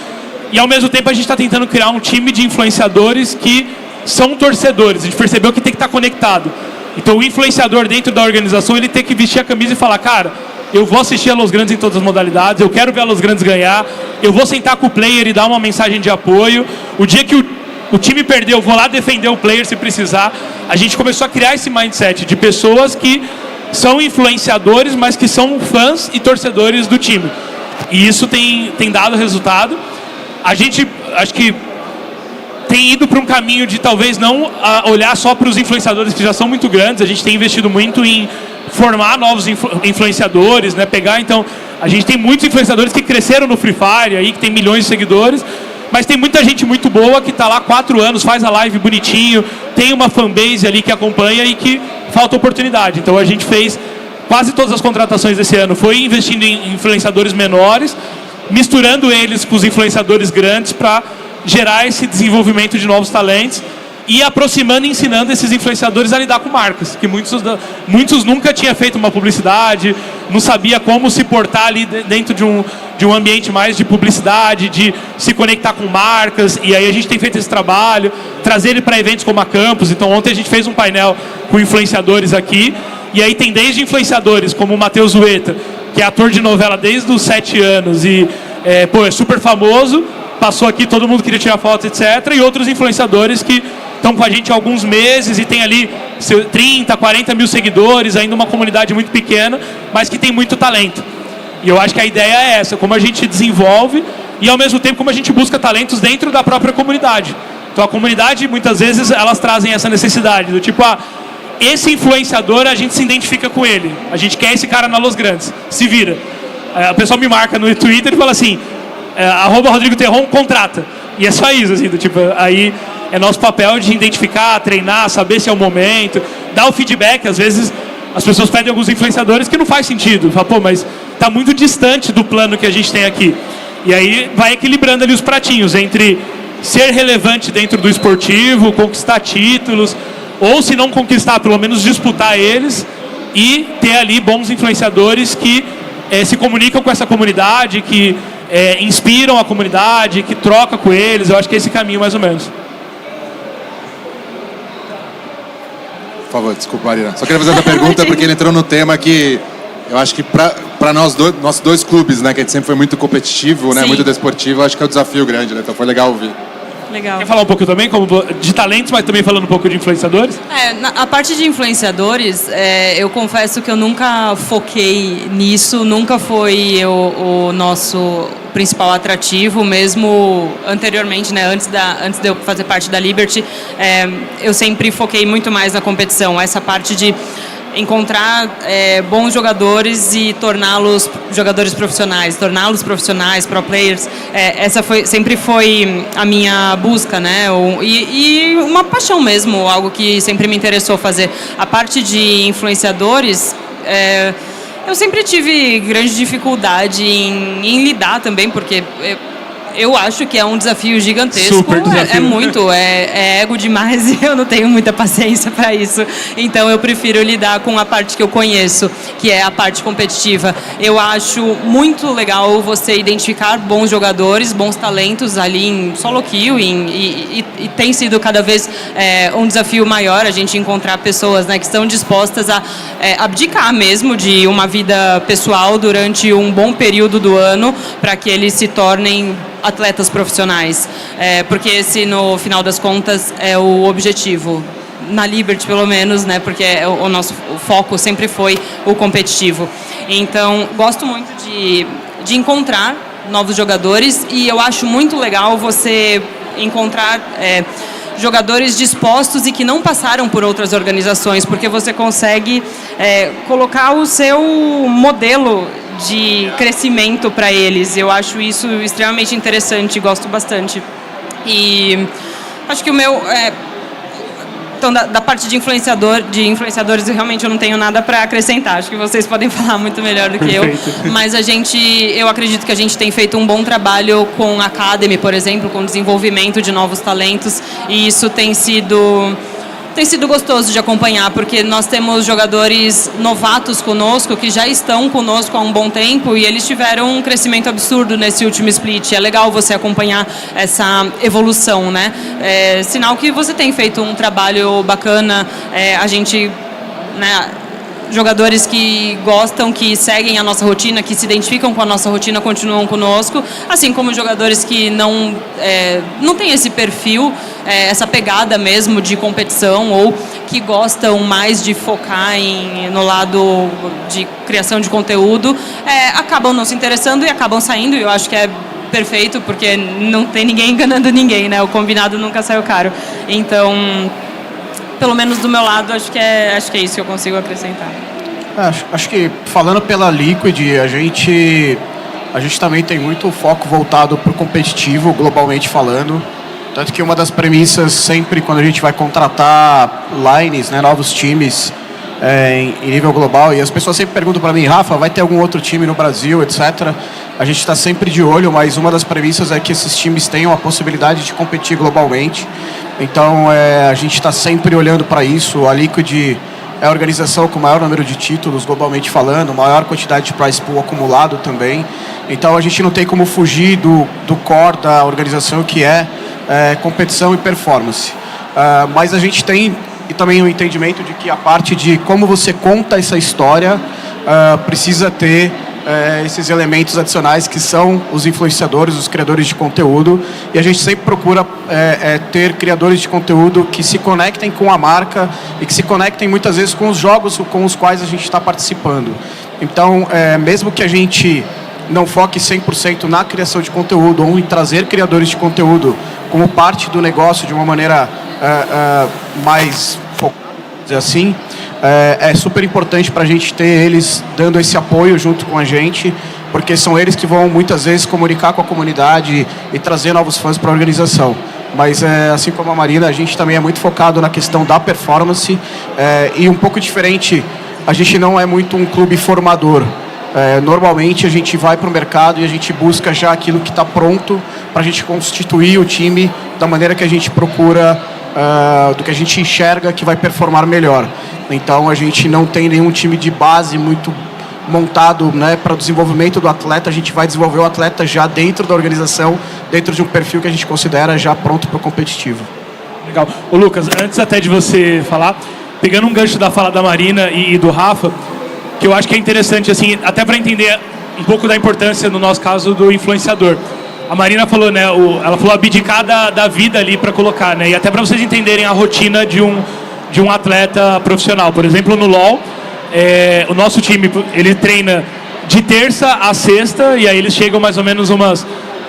E ao mesmo tempo a gente está tentando criar um time de influenciadores que são torcedores. A gente percebeu que tem que estar conectado. Então o influenciador dentro da organização, ele tem que vestir a camisa e falar, cara, eu vou assistir a Los Grandes em todas as modalidades, eu quero ver a Los Grandes ganhar, eu vou sentar com o player e dar uma mensagem de apoio. O dia que o time perdeu, eu vou lá defender o player se precisar. A gente começou a criar esse mindset de pessoas que são influenciadores, mas que são fãs e torcedores do time. E isso tem dado resultado. A gente, acho que tem ido para um caminho de talvez não olhar só para os influenciadores que já são muito grandes. A gente tem investido muito em formar novos influenciadores, né? Então, a gente tem muitos influenciadores que cresceram no Free Fire, aí, que tem milhões de seguidores, mas tem muita gente muito boa que está lá há 4 anos, faz a live bonitinho, tem uma fanbase ali que acompanha e que falta oportunidade. Então, a gente fez quase todas as contratações desse ano, foi investindo em influenciadores menores, misturando eles com os influenciadores grandes para gerar esse desenvolvimento de novos talentos e aproximando e ensinando esses influenciadores a lidar com marcas, que muitos nunca tinham feito uma publicidade, não sabia como se portar ali dentro de um ambiente mais de publicidade, de se conectar com marcas, e aí a gente tem feito esse trabalho, trazer ele para eventos como a Campus. Então ontem a gente fez um painel com influenciadores aqui, e aí tem desde influenciadores como o Matheus Ueta, que é ator de novela desde os 7 anos e é super famoso, passou aqui, todo mundo queria tirar foto, etc. E outros influenciadores que estão com a gente há alguns meses e tem ali 30, 40 mil seguidores, ainda uma comunidade muito pequena, mas que tem muito talento. E eu acho que a ideia é essa, como a gente desenvolve e ao mesmo tempo como a gente busca talentos dentro da própria comunidade. Então a comunidade, muitas vezes, elas trazem essa necessidade, do tipo, esse influenciador, a gente se identifica com ele, a gente quer esse cara na Los Grandes, se vira. O pessoal me marca no Twitter e fala assim, @Rodrigo Terron, contrata. E é só isso, assim, do tipo, aí é nosso papel de identificar, treinar, saber se é o momento, dar o feedback. Às vezes as pessoas pedem alguns influenciadores que não faz sentido. Fala, pô, mas tá muito distante do plano que a gente tem aqui. E aí vai equilibrando ali os pratinhos entre ser relevante dentro do esportivo, conquistar títulos, ou se não conquistar, pelo menos disputar eles, e ter ali bons influenciadores que se comunicam com essa comunidade, que inspiram a comunidade, que troca com eles. Eu acho que é esse caminho mais ou menos. Por favor, desculpa, Marina. Só queria fazer essa pergunta porque ele entrou no tema que eu acho que para nossos dois clubes, né, que a gente sempre foi muito competitivo, né, muito desportivo, acho que é um desafio grande, né? Então foi legal ouvir. Legal. Quer falar um pouco também de talentos, mas também falando um pouco de influenciadores? A parte de influenciadores, eu confesso que eu nunca foquei nisso, nunca foi o nosso principal atrativo, mesmo anteriormente, né, antes de eu fazer parte da Liberty, eu sempre foquei muito mais na competição, essa parte de encontrar bons jogadores e torná-los jogadores profissionais, pro players. Essa sempre foi a minha busca, né? E uma paixão mesmo, algo que sempre me interessou fazer. A parte de influenciadores, eu sempre tive grande dificuldade em lidar também, porque eu acho que é um desafio gigantesco. Super desafio. É ego demais e eu não tenho muita paciência para isso. Então eu prefiro lidar com a parte que eu conheço, que é a parte competitiva. Eu acho muito legal você identificar bons jogadores, bons talentos ali em solo kill e tem sido cada vez um desafio maior a gente encontrar pessoas, né, que estão dispostas a abdicar mesmo de uma vida pessoal durante um bom período do ano para que eles se tornem atletas profissionais, porque esse, no final das contas, é o objetivo. Na Liberty, pelo menos, né, porque o nosso foco sempre foi o competitivo. Então, gosto muito de encontrar novos jogadores e eu acho muito legal você encontrar jogadores dispostos e que não passaram por outras organizações, porque você consegue colocar o seu modelo de crescimento para eles. Eu acho isso extremamente interessante, gosto bastante. E acho que o meu... Então, da parte de influenciadores, realmente eu não tenho nada para acrescentar. Acho que vocês podem falar muito melhor do que eu. Mas eu acredito que a gente tem feito um bom trabalho com a Academy, por exemplo, com o desenvolvimento de novos talentos. E isso tem sido gostoso de acompanhar, porque nós temos jogadores novatos conosco, que já estão conosco há um bom tempo e eles tiveram um crescimento absurdo nesse último split. É legal você acompanhar essa evolução, né? Sinal que você tem feito um trabalho bacana. A gente né, jogadores que gostam, que seguem a nossa rotina, que se identificam com a nossa rotina, continuam conosco, assim como jogadores que não têm esse perfil, essa pegada mesmo de competição, ou que gostam mais de focar no lado de criação de conteúdo, acabam não se interessando e acabam saindo, e eu acho que é perfeito, porque não tem ninguém enganando ninguém, né? O combinado nunca saiu caro. Então, pelo menos do meu lado, acho que é isso que eu consigo acrescentar. Acho que, falando pela Liquid, a gente também tem muito foco voltado para o competitivo, globalmente falando. Tanto que uma das premissas sempre, quando a gente vai contratar lines, né, novos times em nível global, e as pessoas sempre perguntam para mim, Rafa, vai ter algum outro time no Brasil, etc. A gente está sempre de olho, mas uma das premissas é que esses times tenham a possibilidade de competir globalmente. Então, a gente está sempre olhando para isso. A Liquid é a organização com o maior número de títulos, globalmente falando, maior quantidade de prize pool acumulado também. Então, a gente não tem como fugir do core da organização, que é competição e performance. Mas a gente tem e também o entendimento de que a parte de como você conta essa história precisa ter esses elementos adicionais, que são os influenciadores, os criadores de conteúdo, e a gente sempre procura ter criadores de conteúdo que se conectem com a marca e que se conectem muitas vezes com os jogos com os quais a gente está participando. Então, mesmo que a gente não foque 100% na criação de conteúdo ou em trazer criadores de conteúdo como parte do negócio de uma maneira mais focada, assim, é super importante para a gente ter eles dando esse apoio junto com a gente, porque são eles que vão muitas vezes comunicar com a comunidade e trazer novos fãs para a organização. Mas assim como a Marina, a gente também é muito focado na questão da performance, e um pouco diferente, a gente não é muito um clube formador. Normalmente a gente vai para o mercado e a gente busca já aquilo que está pronto para a gente constituir o time da maneira que a gente procura, do que a gente enxerga que vai performar melhor. Então a gente não tem nenhum time de base muito montado, né, para o desenvolvimento do atleta. A gente vai desenvolver o atleta já dentro da organização, dentro de um perfil que a gente considera já pronto para o competitivo. Legal. Ô Lucas, antes até de você falar, pegando um gancho da fala da Marina e do Rafa, que eu acho que é interessante, assim, até para entender um pouco da importância, no nosso caso, do influenciador. A Marina falou, né, ela falou abdicar da vida ali para colocar, né, e até para vocês entenderem a rotina de um atleta profissional. Por exemplo, no LoL, o nosso time, ele treina de terça a sexta, e aí eles chegam mais ou menos umas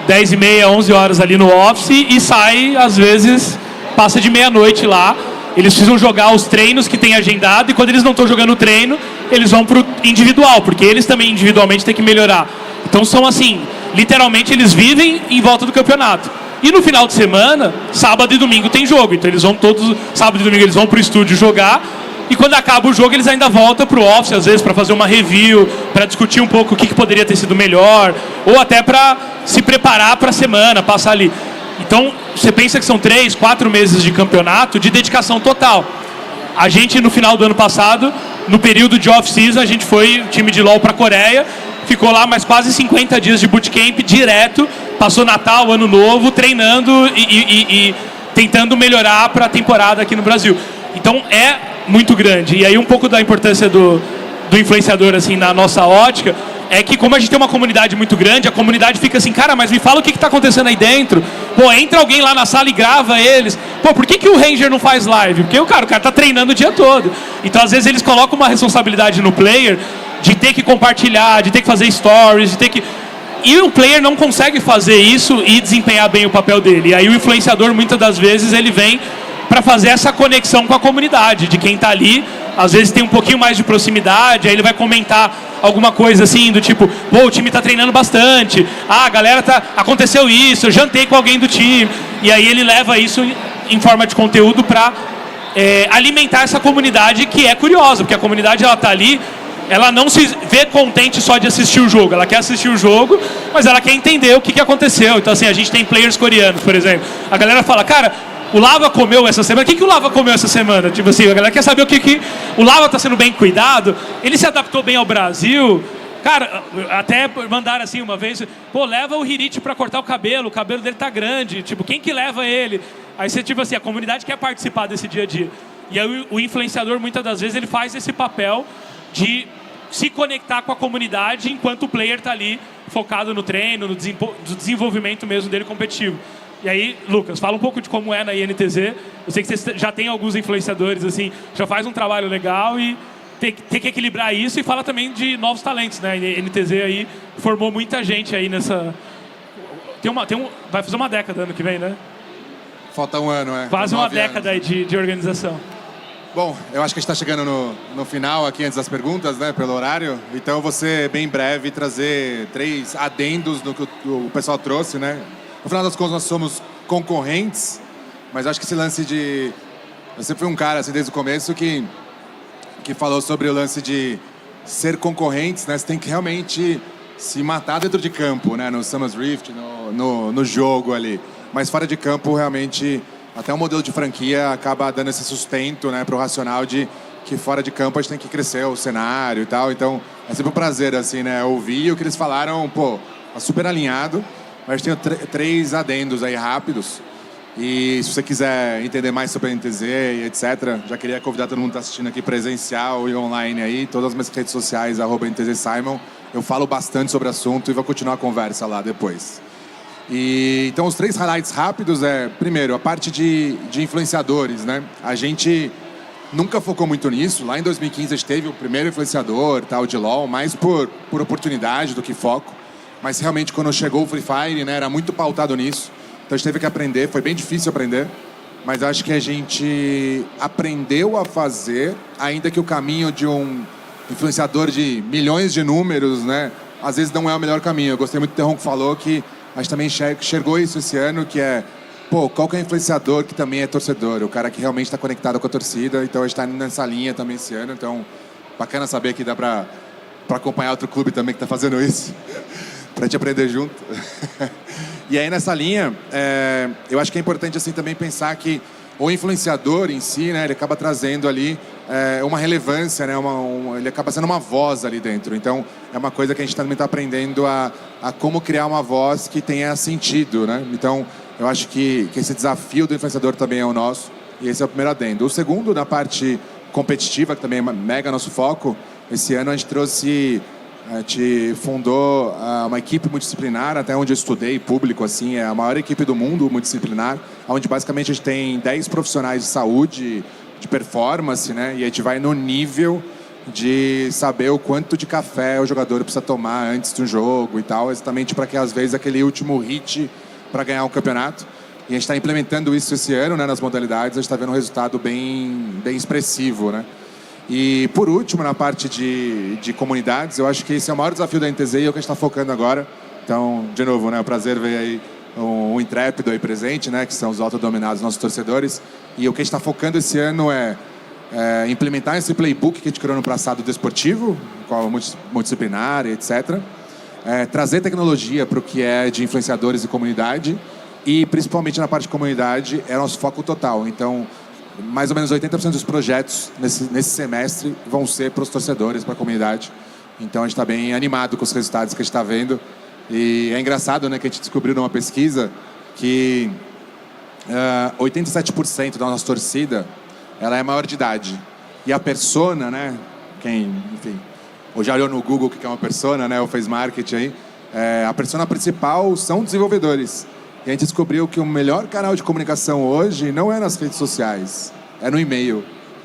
10h30, 11 horas ali no office, e sai, às vezes, passa de meia-noite lá. Eles precisam jogar os treinos que tem agendado, e quando eles não estão jogando o treino, eles vão pro individual, porque eles também individualmente têm que melhorar. Então são assim, literalmente eles vivem em volta do campeonato. E no final de semana, sábado e domingo tem jogo, então eles vão todos, sábado e domingo eles vão pro estúdio jogar, e quando acaba o jogo eles ainda voltam pro office, às vezes para fazer uma review, para discutir um pouco o que poderia ter sido melhor, ou até para se preparar para a semana, passar ali. Então, você pensa que são 3, 4 meses de campeonato de dedicação total. A gente, no final do ano passado, no período de off-season, a gente foi, time de LoL, para a Coreia, ficou lá mais quase 50 dias de bootcamp direto, passou Natal, Ano Novo, treinando e tentando melhorar para a temporada aqui no Brasil. Então, é muito grande. E aí, um pouco da importância do influenciador, assim, na nossa ótica, é que como a gente tem uma comunidade muito grande, a comunidade fica assim, cara, mas me fala o que está acontecendo aí dentro. Pô, entra alguém lá na sala e grava eles. Pô, por que o Ranger não faz live? Porque o cara tá treinando o dia todo. Então, às vezes, eles colocam uma responsabilidade no player de ter que compartilhar, de ter que fazer stories, de ter que... E o player não consegue fazer isso e desempenhar bem o papel dele. E aí o influenciador, muitas das vezes, ele vem para fazer essa conexão com a comunidade, de quem está ali, às vezes tem um pouquinho mais de proximidade, aí ele vai comentar alguma coisa assim, do tipo, pô, o time está treinando bastante, a galera aconteceu isso, eu jantei com alguém do time, e aí ele leva isso em forma de conteúdo para alimentar essa comunidade que é curiosa, porque a comunidade, ela está ali, ela não se vê contente só de assistir o jogo, ela quer assistir o jogo, mas ela quer entender o que aconteceu. Então assim, a gente tem players coreanos, por exemplo, a galera fala, cara, o Lava comeu essa semana. O que o Lava comeu essa semana? Tipo assim, a galera quer saber o que o Lava está sendo bem cuidado. Ele se adaptou bem ao Brasil. Cara, até mandaram assim uma vez, pô, leva o Hirit para cortar o cabelo dele tá grande. Tipo, quem que leva ele? Aí você, tipo assim, a comunidade quer participar desse dia a dia. E aí o influenciador, muitas das vezes, ele faz esse papel de se conectar com a comunidade enquanto o player está ali focado no treino, no desenvolvimento mesmo dele competitivo. E aí, Lucas, fala um pouco de como é na INTZ. Eu sei que você já tem alguns influenciadores, assim, já faz um trabalho legal e tem que equilibrar isso, e fala também de novos talentos, né? A INTZ aí formou muita gente aí nessa... Vai fazer uma década ano que vem, né? Falta um ano, Quase uma 9 década aí de organização. Bom, eu acho que a gente está chegando no final aqui, antes das perguntas, né, pelo horário. Então eu vou ser bem breve e trazer 3 adendos do que o pessoal trouxe, né? No final das contas, nós somos concorrentes, mas acho que esse lance de... Eu sempre fui um cara, assim, desde o começo, que falou sobre o lance de ser concorrentes, né? Você tem que realmente se matar dentro de campo, né? No Summer's Rift, no jogo ali. Mas fora de campo, realmente, até o modelo de franquia acaba dando esse sustento, né, para o racional de que fora de campo a gente tem que crescer o cenário e tal. Então, é sempre um prazer, assim, né, ouvir o que eles falaram, pô, tá super alinhado. Mas tem 3 adendos aí rápidos. E se você quiser entender mais sobre a NTZ e etc., já queria convidar todo mundo que está assistindo aqui presencial e online aí, todas as minhas redes sociais, @NTZSimon. Eu falo bastante sobre o assunto e vou continuar a conversa lá depois. Então, os 3 highlights rápidos primeiro, a parte de influenciadores, né? A gente nunca focou muito nisso. Lá em 2015 a gente teve o primeiro influenciador, tal, de LoL, mais por oportunidade do que foco. Mas realmente quando chegou o Free Fire, né, era muito pautado nisso. Então a gente teve que aprender, foi bem difícil aprender. Mas acho que a gente aprendeu a fazer, ainda que o caminho de um influenciador de milhões de números, né, às vezes não é o melhor caminho. Eu gostei muito do Terron que falou que a gente também enxergou isso esse ano, que é, pô, qual que é o influenciador que também é torcedor? O cara que realmente está conectado com a torcida. Então a gente está indo nessa linha também esse ano. Então, bacana saber que dá para acompanhar outro clube também que está fazendo isso. Pra gente aprender junto. E aí, nessa linha, eu acho que é importante assim, também pensar que o influenciador em si, né, ele acaba trazendo ali uma relevância, né, ele acaba sendo uma voz ali dentro. Então, é uma coisa que a gente também está aprendendo a como criar uma voz que tenha sentido, né? Então, eu acho que esse desafio do influenciador também é o nosso. E esse é o primeiro adendo. O segundo, na parte competitiva, que também é mega nosso foco, esse ano a gente fundou uma equipe multidisciplinar, até onde eu estudei, público, assim, é a maior equipe do mundo multidisciplinar, onde basicamente a gente tem 10 profissionais de saúde, de performance, né? E a gente vai no nível de saber o quanto de café o jogador precisa tomar antes de um jogo e tal, exatamente para que, às vezes, aquele último hit para ganhar um campeonato. E a gente está implementando isso esse ano, né, nas modalidades, a gente está vendo um resultado bem expressivo, né? E, por último, na parte de comunidades, eu acho que esse é o maior desafio da NTZ e é o que a gente está focando agora. Então, de novo, né, é um prazer ver aí um intrépido aí presente, né, que são os autodominados nossos torcedores. E o que a gente está focando esse ano é implementar esse playbook que a gente criou no passado desportivo, qual multidisciplinar, etc. Trazer tecnologia para o que é de influenciadores e comunidade. E, principalmente na parte de comunidade, é nosso foco total. Então, mais ou menos 80% dos projetos nesse semestre vão ser para os torcedores, para a comunidade. Então a gente está bem animado com os resultados que a gente está vendo. E é engraçado, né, que a gente descobriu numa pesquisa que 87% da nossa torcida ela é maior de idade. E a persona, né, quem, enfim, ou já olhou no Google o que é uma persona, né, ou fez marketing aí, a persona principal são desenvolvedores. E a gente descobriu que o melhor canal de comunicação hoje não é nas redes sociais, é no e-mail.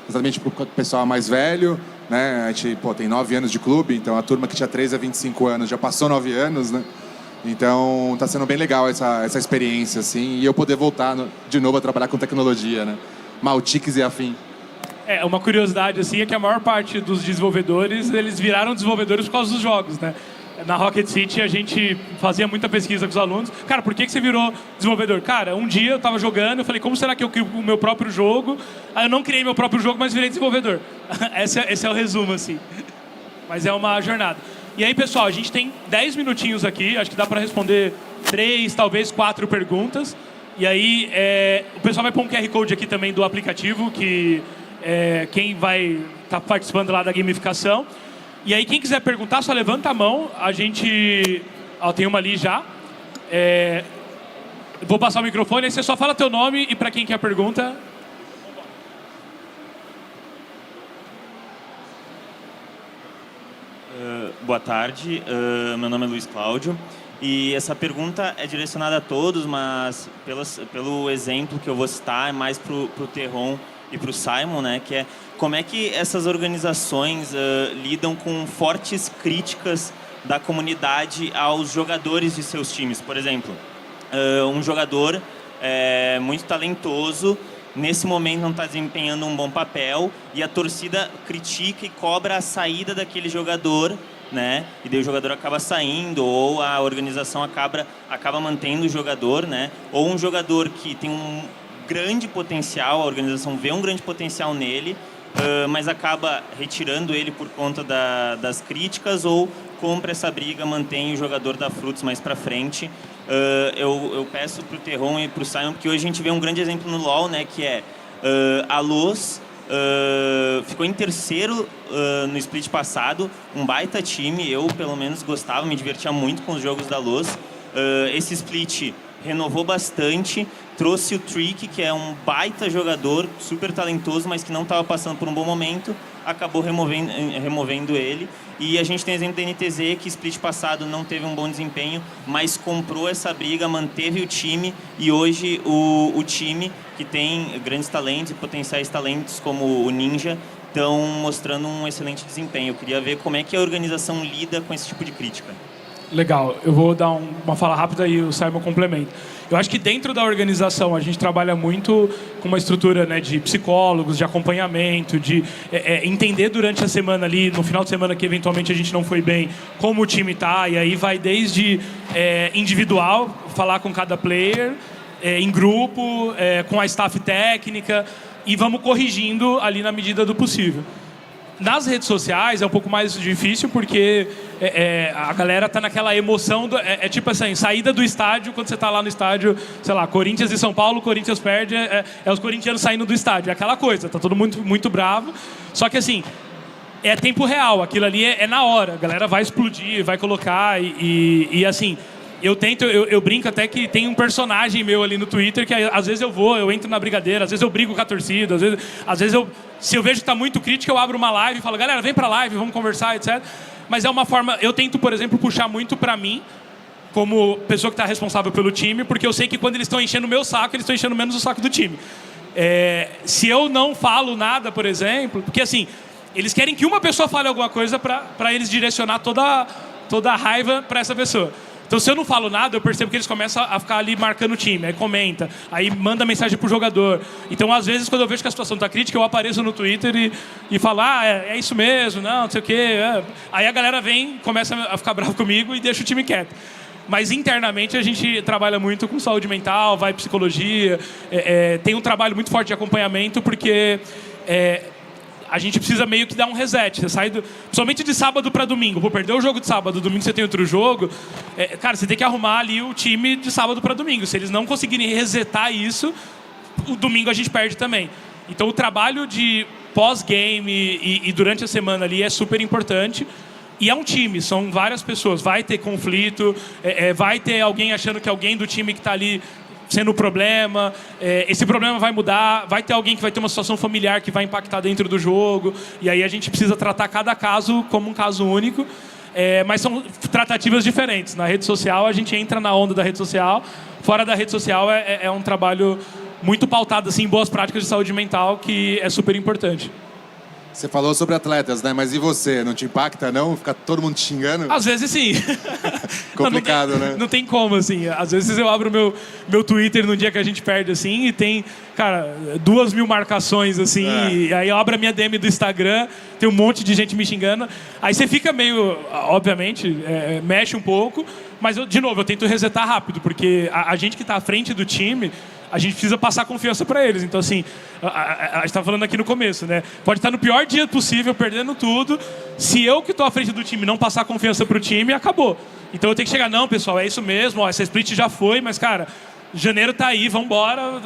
Exatamente para o pessoal mais velho, né? A gente tem 9 anos de clube, então a turma que tinha 13 a 25 anos já passou 9 anos, né? Então está sendo bem legal essa experiência, assim, e eu poder voltar de novo a trabalhar com tecnologia, né? Maltiques e afim. Uma curiosidade assim é que a maior parte dos desenvolvedores, eles viraram desenvolvedores por causa dos jogos, né? Na Rocket City a gente fazia muita pesquisa com os alunos. Cara, por que você virou desenvolvedor? Cara, um dia eu tava jogando, eu falei, como será que eu crio o meu próprio jogo? Aí eu não criei meu próprio jogo, mas virei desenvolvedor. Esse é o resumo, assim. Mas é uma jornada. E aí, pessoal, a gente tem 10 minutinhos aqui, acho que dá para responder 3, talvez 4 perguntas. E aí, o pessoal vai pôr um QR Code aqui também do aplicativo, que quem vai estar participando lá da gamificação. E aí, quem quiser perguntar, só levanta a mão. A gente... tem uma ali já. Vou passar o microfone, aí você só fala teu nome e para quem quer a pergunta. Boa tarde, meu nome é Luiz Cláudio e essa pergunta é direcionada a todos, mas pelo exemplo que eu vou citar é mais para o Terron e para o Simon, né, que é como é que essas organizações lidam com fortes críticas da comunidade aos jogadores de seus times. Por exemplo, um jogador muito talentoso, nesse momento não está desempenhando um bom papel e a torcida critica e cobra a saída daquele jogador, né? E daí o jogador acaba saindo ou a organização acaba mantendo o jogador, né? Ou um jogador que tem um grande potencial, a organização vê um grande potencial nele, mas acaba retirando ele por conta das críticas ou compra essa briga, mantém o jogador da frutos mais para frente. Eu peço para o Terron e para o Simon, porque hoje a gente vê um grande exemplo no LoL, né, que é a Loz ficou em terceiro no split passado, um baita time, eu pelo menos gostava, me divertia muito com os jogos da Loz. Esse split renovou bastante, trouxe o Trick, que é um baita jogador, super talentoso, mas que não estava passando por um bom momento, acabou removendo ele. E a gente tem o exemplo da NTZ, que split passado não teve um bom desempenho, mas comprou essa briga, manteve o time, e hoje o time, que tem grandes talentos e potenciais talentos como o Ninja, estão mostrando um excelente desempenho. Eu queria ver como é que a organização lida com esse tipo de crítica. Legal, eu vou dar uma fala rápida e o Simon complementa. Eu acho que dentro da organização a gente trabalha muito com uma estrutura, né, de psicólogos, de acompanhamento, de entender durante a semana ali, no final de semana que eventualmente a gente não foi bem, como o time está, e aí vai desde individual, falar com cada player, em grupo, com a staff técnica, e vamos corrigindo ali na medida do possível. Nas redes sociais é um pouco mais difícil porque a galera tá naquela emoção, tipo assim, saída do estádio, quando você tá lá no estádio, sei lá, Corinthians e São Paulo, Corinthians perde, os corintianos saindo do estádio, é aquela coisa, tá todo mundo muito bravo, só que assim, é tempo real, aquilo ali é na hora, a galera vai explodir, vai colocar e assim, eu brinco até que tem um personagem meu ali no Twitter que às vezes eu entro na brigadeira, às vezes eu brigo com a torcida, às vezes se eu vejo que está muito crítico, eu abro uma live e falo, galera, vem pra live, vamos conversar, etc. Mas é uma forma, eu tento, por exemplo, puxar muito pra mim, como pessoa que está responsável pelo time, porque eu sei que quando eles estão enchendo o meu saco, eles estão enchendo menos o saco do time. Se eu não falo nada, por exemplo, porque assim, eles querem que uma pessoa fale alguma coisa pra eles direcionar toda a raiva pra essa pessoa. Então, se eu não falo nada, eu percebo que eles começam a ficar ali marcando o time. Aí comenta, aí manda mensagem pro jogador. Então, às vezes, quando eu vejo que a situação tá crítica, eu apareço no Twitter e falo, é isso mesmo, não sei o quê. Aí a galera vem, começa a ficar bravo comigo e deixa o time quieto. Mas internamente a gente trabalha muito com saúde mental, vai psicologia, tem um trabalho muito forte de acompanhamento, porque a gente precisa meio que dar um reset. Você sai somente de sábado para domingo. Vou perder o jogo de sábado, domingo você tem outro jogo. Cara, você tem que arrumar ali o time de sábado para domingo. Se eles não conseguirem resetar isso, o domingo a gente perde também. Então o trabalho de pós-game e durante a semana ali é super importante. E é um time, são várias pessoas. Vai ter conflito, vai ter alguém achando que alguém do time que está ali sendo o problema, esse problema vai mudar, vai ter alguém que vai ter uma situação familiar que vai impactar dentro do jogo, e aí a gente precisa tratar cada caso como um caso único, mas são tratativas diferentes. Na rede social a gente entra na onda da rede social, fora da rede social é um trabalho muito pautado assim, em boas práticas de saúde mental, que é super importante. Você falou sobre atletas, né? Mas e você? Não te impacta, não? Fica todo mundo te xingando? Às vezes, sim. Complicado, não tem, né? Não tem como, assim. Às vezes eu abro meu Twitter no dia que a gente perde, assim, e tem, cara, 2.000 marcações, assim, e aí eu abro a minha DM do Instagram, tem um monte de gente me xingando. Aí você fica meio, obviamente, mexe um pouco, mas, de novo, eu tento resetar rápido, porque a gente que está à frente do time, a gente precisa passar confiança para eles. Então, assim, a gente estava falando aqui no começo, né? Pode estar no pior dia possível, perdendo tudo. Se eu que estou à frente do time não passar confiança para o time, acabou. Então eu tenho que chegar, não, pessoal, é isso mesmo, essa split já foi, mas, cara, janeiro tá aí, vamos embora,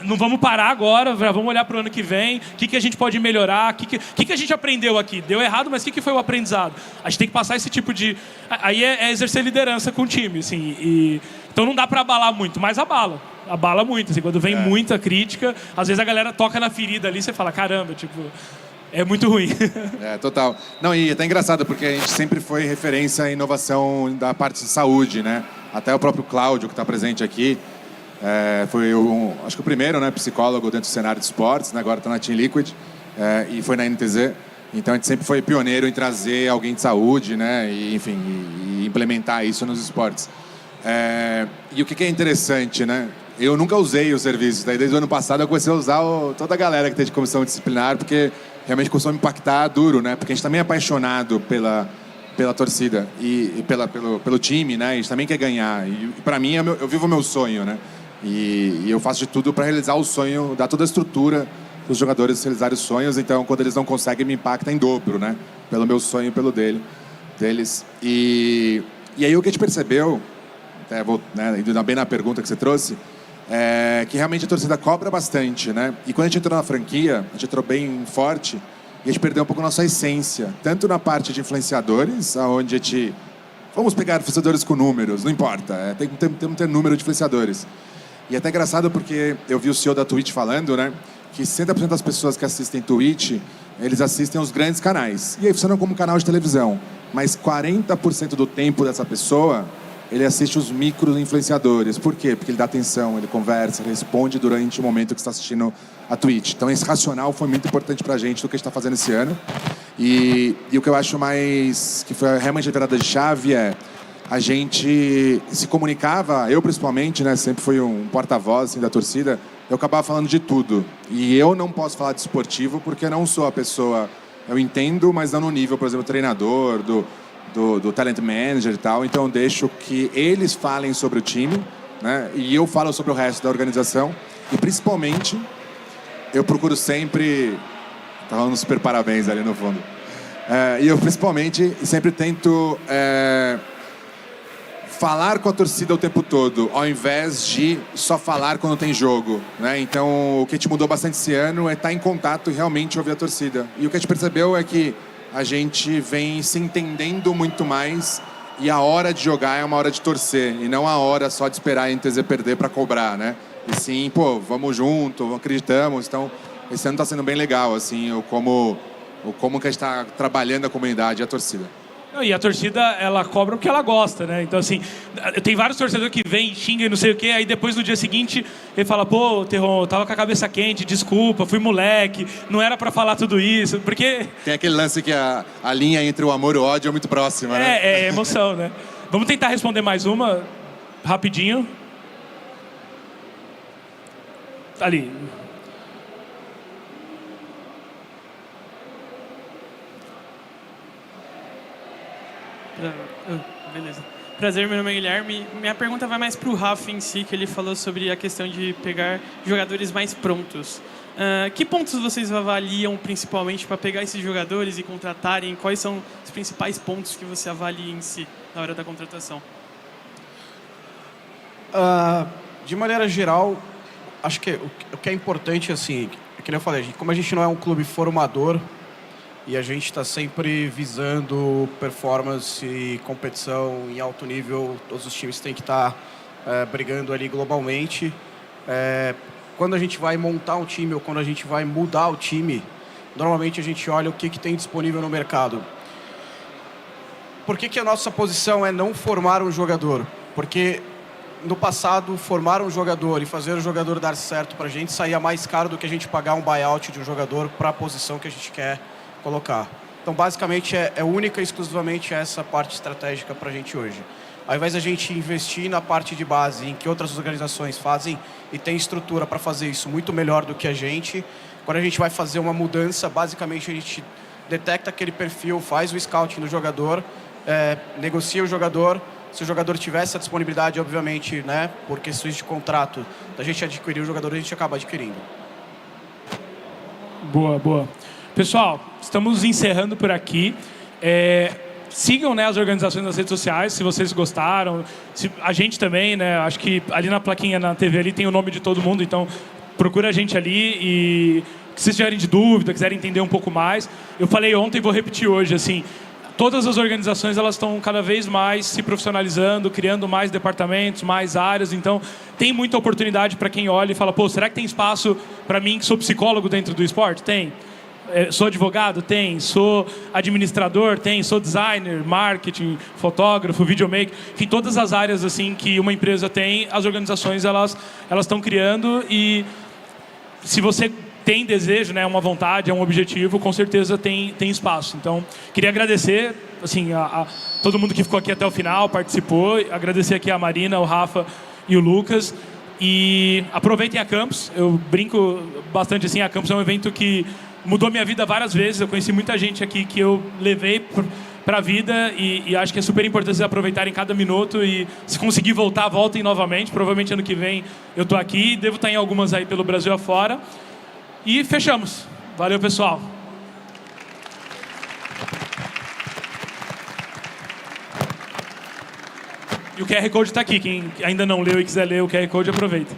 não vamos parar agora, vamos olhar para o ano que vem, o que a gente pode melhorar, o que a gente aprendeu aqui? Deu errado, mas o que foi o aprendizado? A gente tem que passar esse tipo de... Aí é exercer liderança com o time, assim, então não dá para abalar muito, mas abala muito, assim, quando vem muita crítica, às vezes a galera toca na ferida ali, você fala, caramba, tipo... é muito ruim. É, total. Não, e é até engraçado, porque a gente sempre foi referência em inovação da parte de saúde, né? Até o próprio Cláudio, que está presente aqui, foi, acho que o primeiro, né, psicólogo dentro do cenário de esportes, né? Agora está na Team Liquid, e foi na NTZ. Então, a gente sempre foi pioneiro em trazer alguém de saúde, né? E, enfim, e implementar isso nos esportes. E o que é interessante, né? Eu nunca usei os serviços. Daí, desde o ano passado, eu comecei a usar toda a galera que tem de comissão disciplinar, porque realmente costuma me impactar duro, né? Porque a gente também é apaixonado pela torcida e pelo time, né? A gente também quer ganhar. E para mim, eu vivo o meu sonho, né? E eu faço de tudo para realizar o sonho, dar toda a estrutura para os jogadores realizarem os sonhos. Então, quando eles não conseguem, me impacta em dobro, né? Pelo meu sonho e pelo deles. E aí o que a gente percebeu, até vou, né, indo bem na pergunta que você trouxe, que realmente a torcida cobra bastante, né? E quando a gente entrou na franquia, a gente entrou bem forte e a gente perdeu um pouco a nossa essência, tanto na parte de influenciadores, onde a gente... Vamos pegar influenciadores com números, não importa, tem que ter número de influenciadores. E é até engraçado porque eu vi o CEO da Twitch falando, né, que 60% das pessoas que assistem Twitch, eles assistem aos grandes canais. E aí funcionam como canal de televisão. Mas 40% do tempo dessa pessoa, ele assiste os micro-influenciadores. Por quê? Porque ele dá atenção, ele conversa, ele responde durante o momento que está assistindo a Twitch. Então, esse racional foi muito importante pra gente do que a gente está fazendo esse ano. E o que eu acho mais... que foi realmente a virada de chave a gente se comunicava, eu principalmente, né, sempre fui um porta-voz assim, da torcida, eu acabava falando de tudo. E eu não posso falar de esportivo porque eu não sou a pessoa... Eu entendo, mas não no nível, por exemplo, treinador, do talent manager e tal. Então, eu deixo que eles falem sobre o time, né? E eu falo sobre o resto da organização. E, principalmente, eu procuro sempre... Tá falando super parabéns ali no fundo. E eu, principalmente, sempre tento falar com a torcida o tempo todo, ao invés de só falar quando tem jogo, né? Então, o que a gente mudou bastante esse ano é estar em contato e realmente ouvir a torcida. E o que a gente percebeu é que a gente vem se entendendo muito mais e a hora de jogar é uma hora de torcer e não a hora só de esperar a NTZ perder para cobrar, né? E sim, pô, vamos junto, acreditamos. Então, esse ano está sendo bem legal, assim, como que a gente está trabalhando a comunidade e a torcida. E a torcida, ela cobra o que ela gosta, né? Então, assim, tem vários torcedores que vêm, xingam e não sei o quê, aí depois no dia seguinte ele fala, pô, Terron, eu tava com a cabeça quente, desculpa, fui moleque, não era pra falar tudo isso, porque... Tem aquele lance que a linha entre o amor e o ódio é muito próxima, né? É emoção, né? Vamos tentar responder mais uma, rapidinho. Ali. Beleza. Prazer, meu nome é Guilherme. Minha pergunta vai mais para o Rafa em si, que ele falou sobre a questão de pegar jogadores mais prontos. Que pontos vocês avaliam principalmente para pegar esses jogadores e contratarem? Quais são os principais pontos que você avalia em si na hora da contratação? De maneira geral, acho que o que é importante, assim, é que nem eu falei, como a gente não é um clube formador, e a gente está sempre visando performance e competição em alto nível. Todos os times têm que estar brigando ali globalmente. Quando a gente vai montar um time ou quando a gente vai mudar o time, normalmente a gente olha o que tem disponível no mercado. Por que a nossa posição é não formar um jogador? Porque no passado, formar um jogador e fazer o jogador dar certo para a gente saía mais caro do que a gente pagar um buyout de um jogador para a posição que a gente quer colocar. Então, basicamente, é única e exclusivamente essa parte estratégica para a gente hoje. Ao invés da gente investir na parte de base, em que outras organizações fazem e tem estrutura para fazer isso muito melhor do que a gente, quando a gente vai fazer uma mudança, basicamente a gente detecta aquele perfil, faz o scouting do jogador, negocia o jogador. Se o jogador tiver essa disponibilidade, obviamente, né, por questões de contrato, da gente adquirir o jogador, a gente acaba adquirindo. Boa, boa. Pessoal, estamos encerrando por aqui. Sigam, né, as organizações nas redes sociais, se vocês gostaram. A gente também, né? Acho que ali na plaquinha na TV ali tem o nome de todo mundo, então procura a gente ali e se vocês tiverem de dúvida, quiserem entender um pouco mais. Eu falei ontem e vou repetir hoje, assim, todas as organizações elas estão cada vez mais se profissionalizando, criando mais departamentos, mais áreas, então tem muita oportunidade para quem olha e fala, pô, será que tem espaço para mim que sou psicólogo dentro do esporte? Tem. Sou advogado? Tem. Sou administrador? Tem. Sou designer, marketing, fotógrafo, videomaker. Enfim, todas as áreas assim que uma empresa tem, as organizações elas estão criando. E se você tem desejo, né, uma vontade, um objetivo, com certeza tem espaço. Então, queria agradecer assim, a todo mundo que ficou aqui até o final, participou. Agradecer aqui a Marina, o Rafa e o Lucas. E aproveitem a Campus. Eu brinco bastante assim, a Campus é um evento que mudou minha vida várias vezes. Eu conheci muita gente aqui que eu levei para a vida e acho que é super importante vocês aproveitarem cada minuto e se conseguir voltar, voltem novamente. Provavelmente ano que vem eu estou aqui, devo estar em algumas aí pelo Brasil afora. E fechamos. Valeu, pessoal. E o QR Code está aqui. Quem ainda não leu e quiser ler o QR Code, aproveita.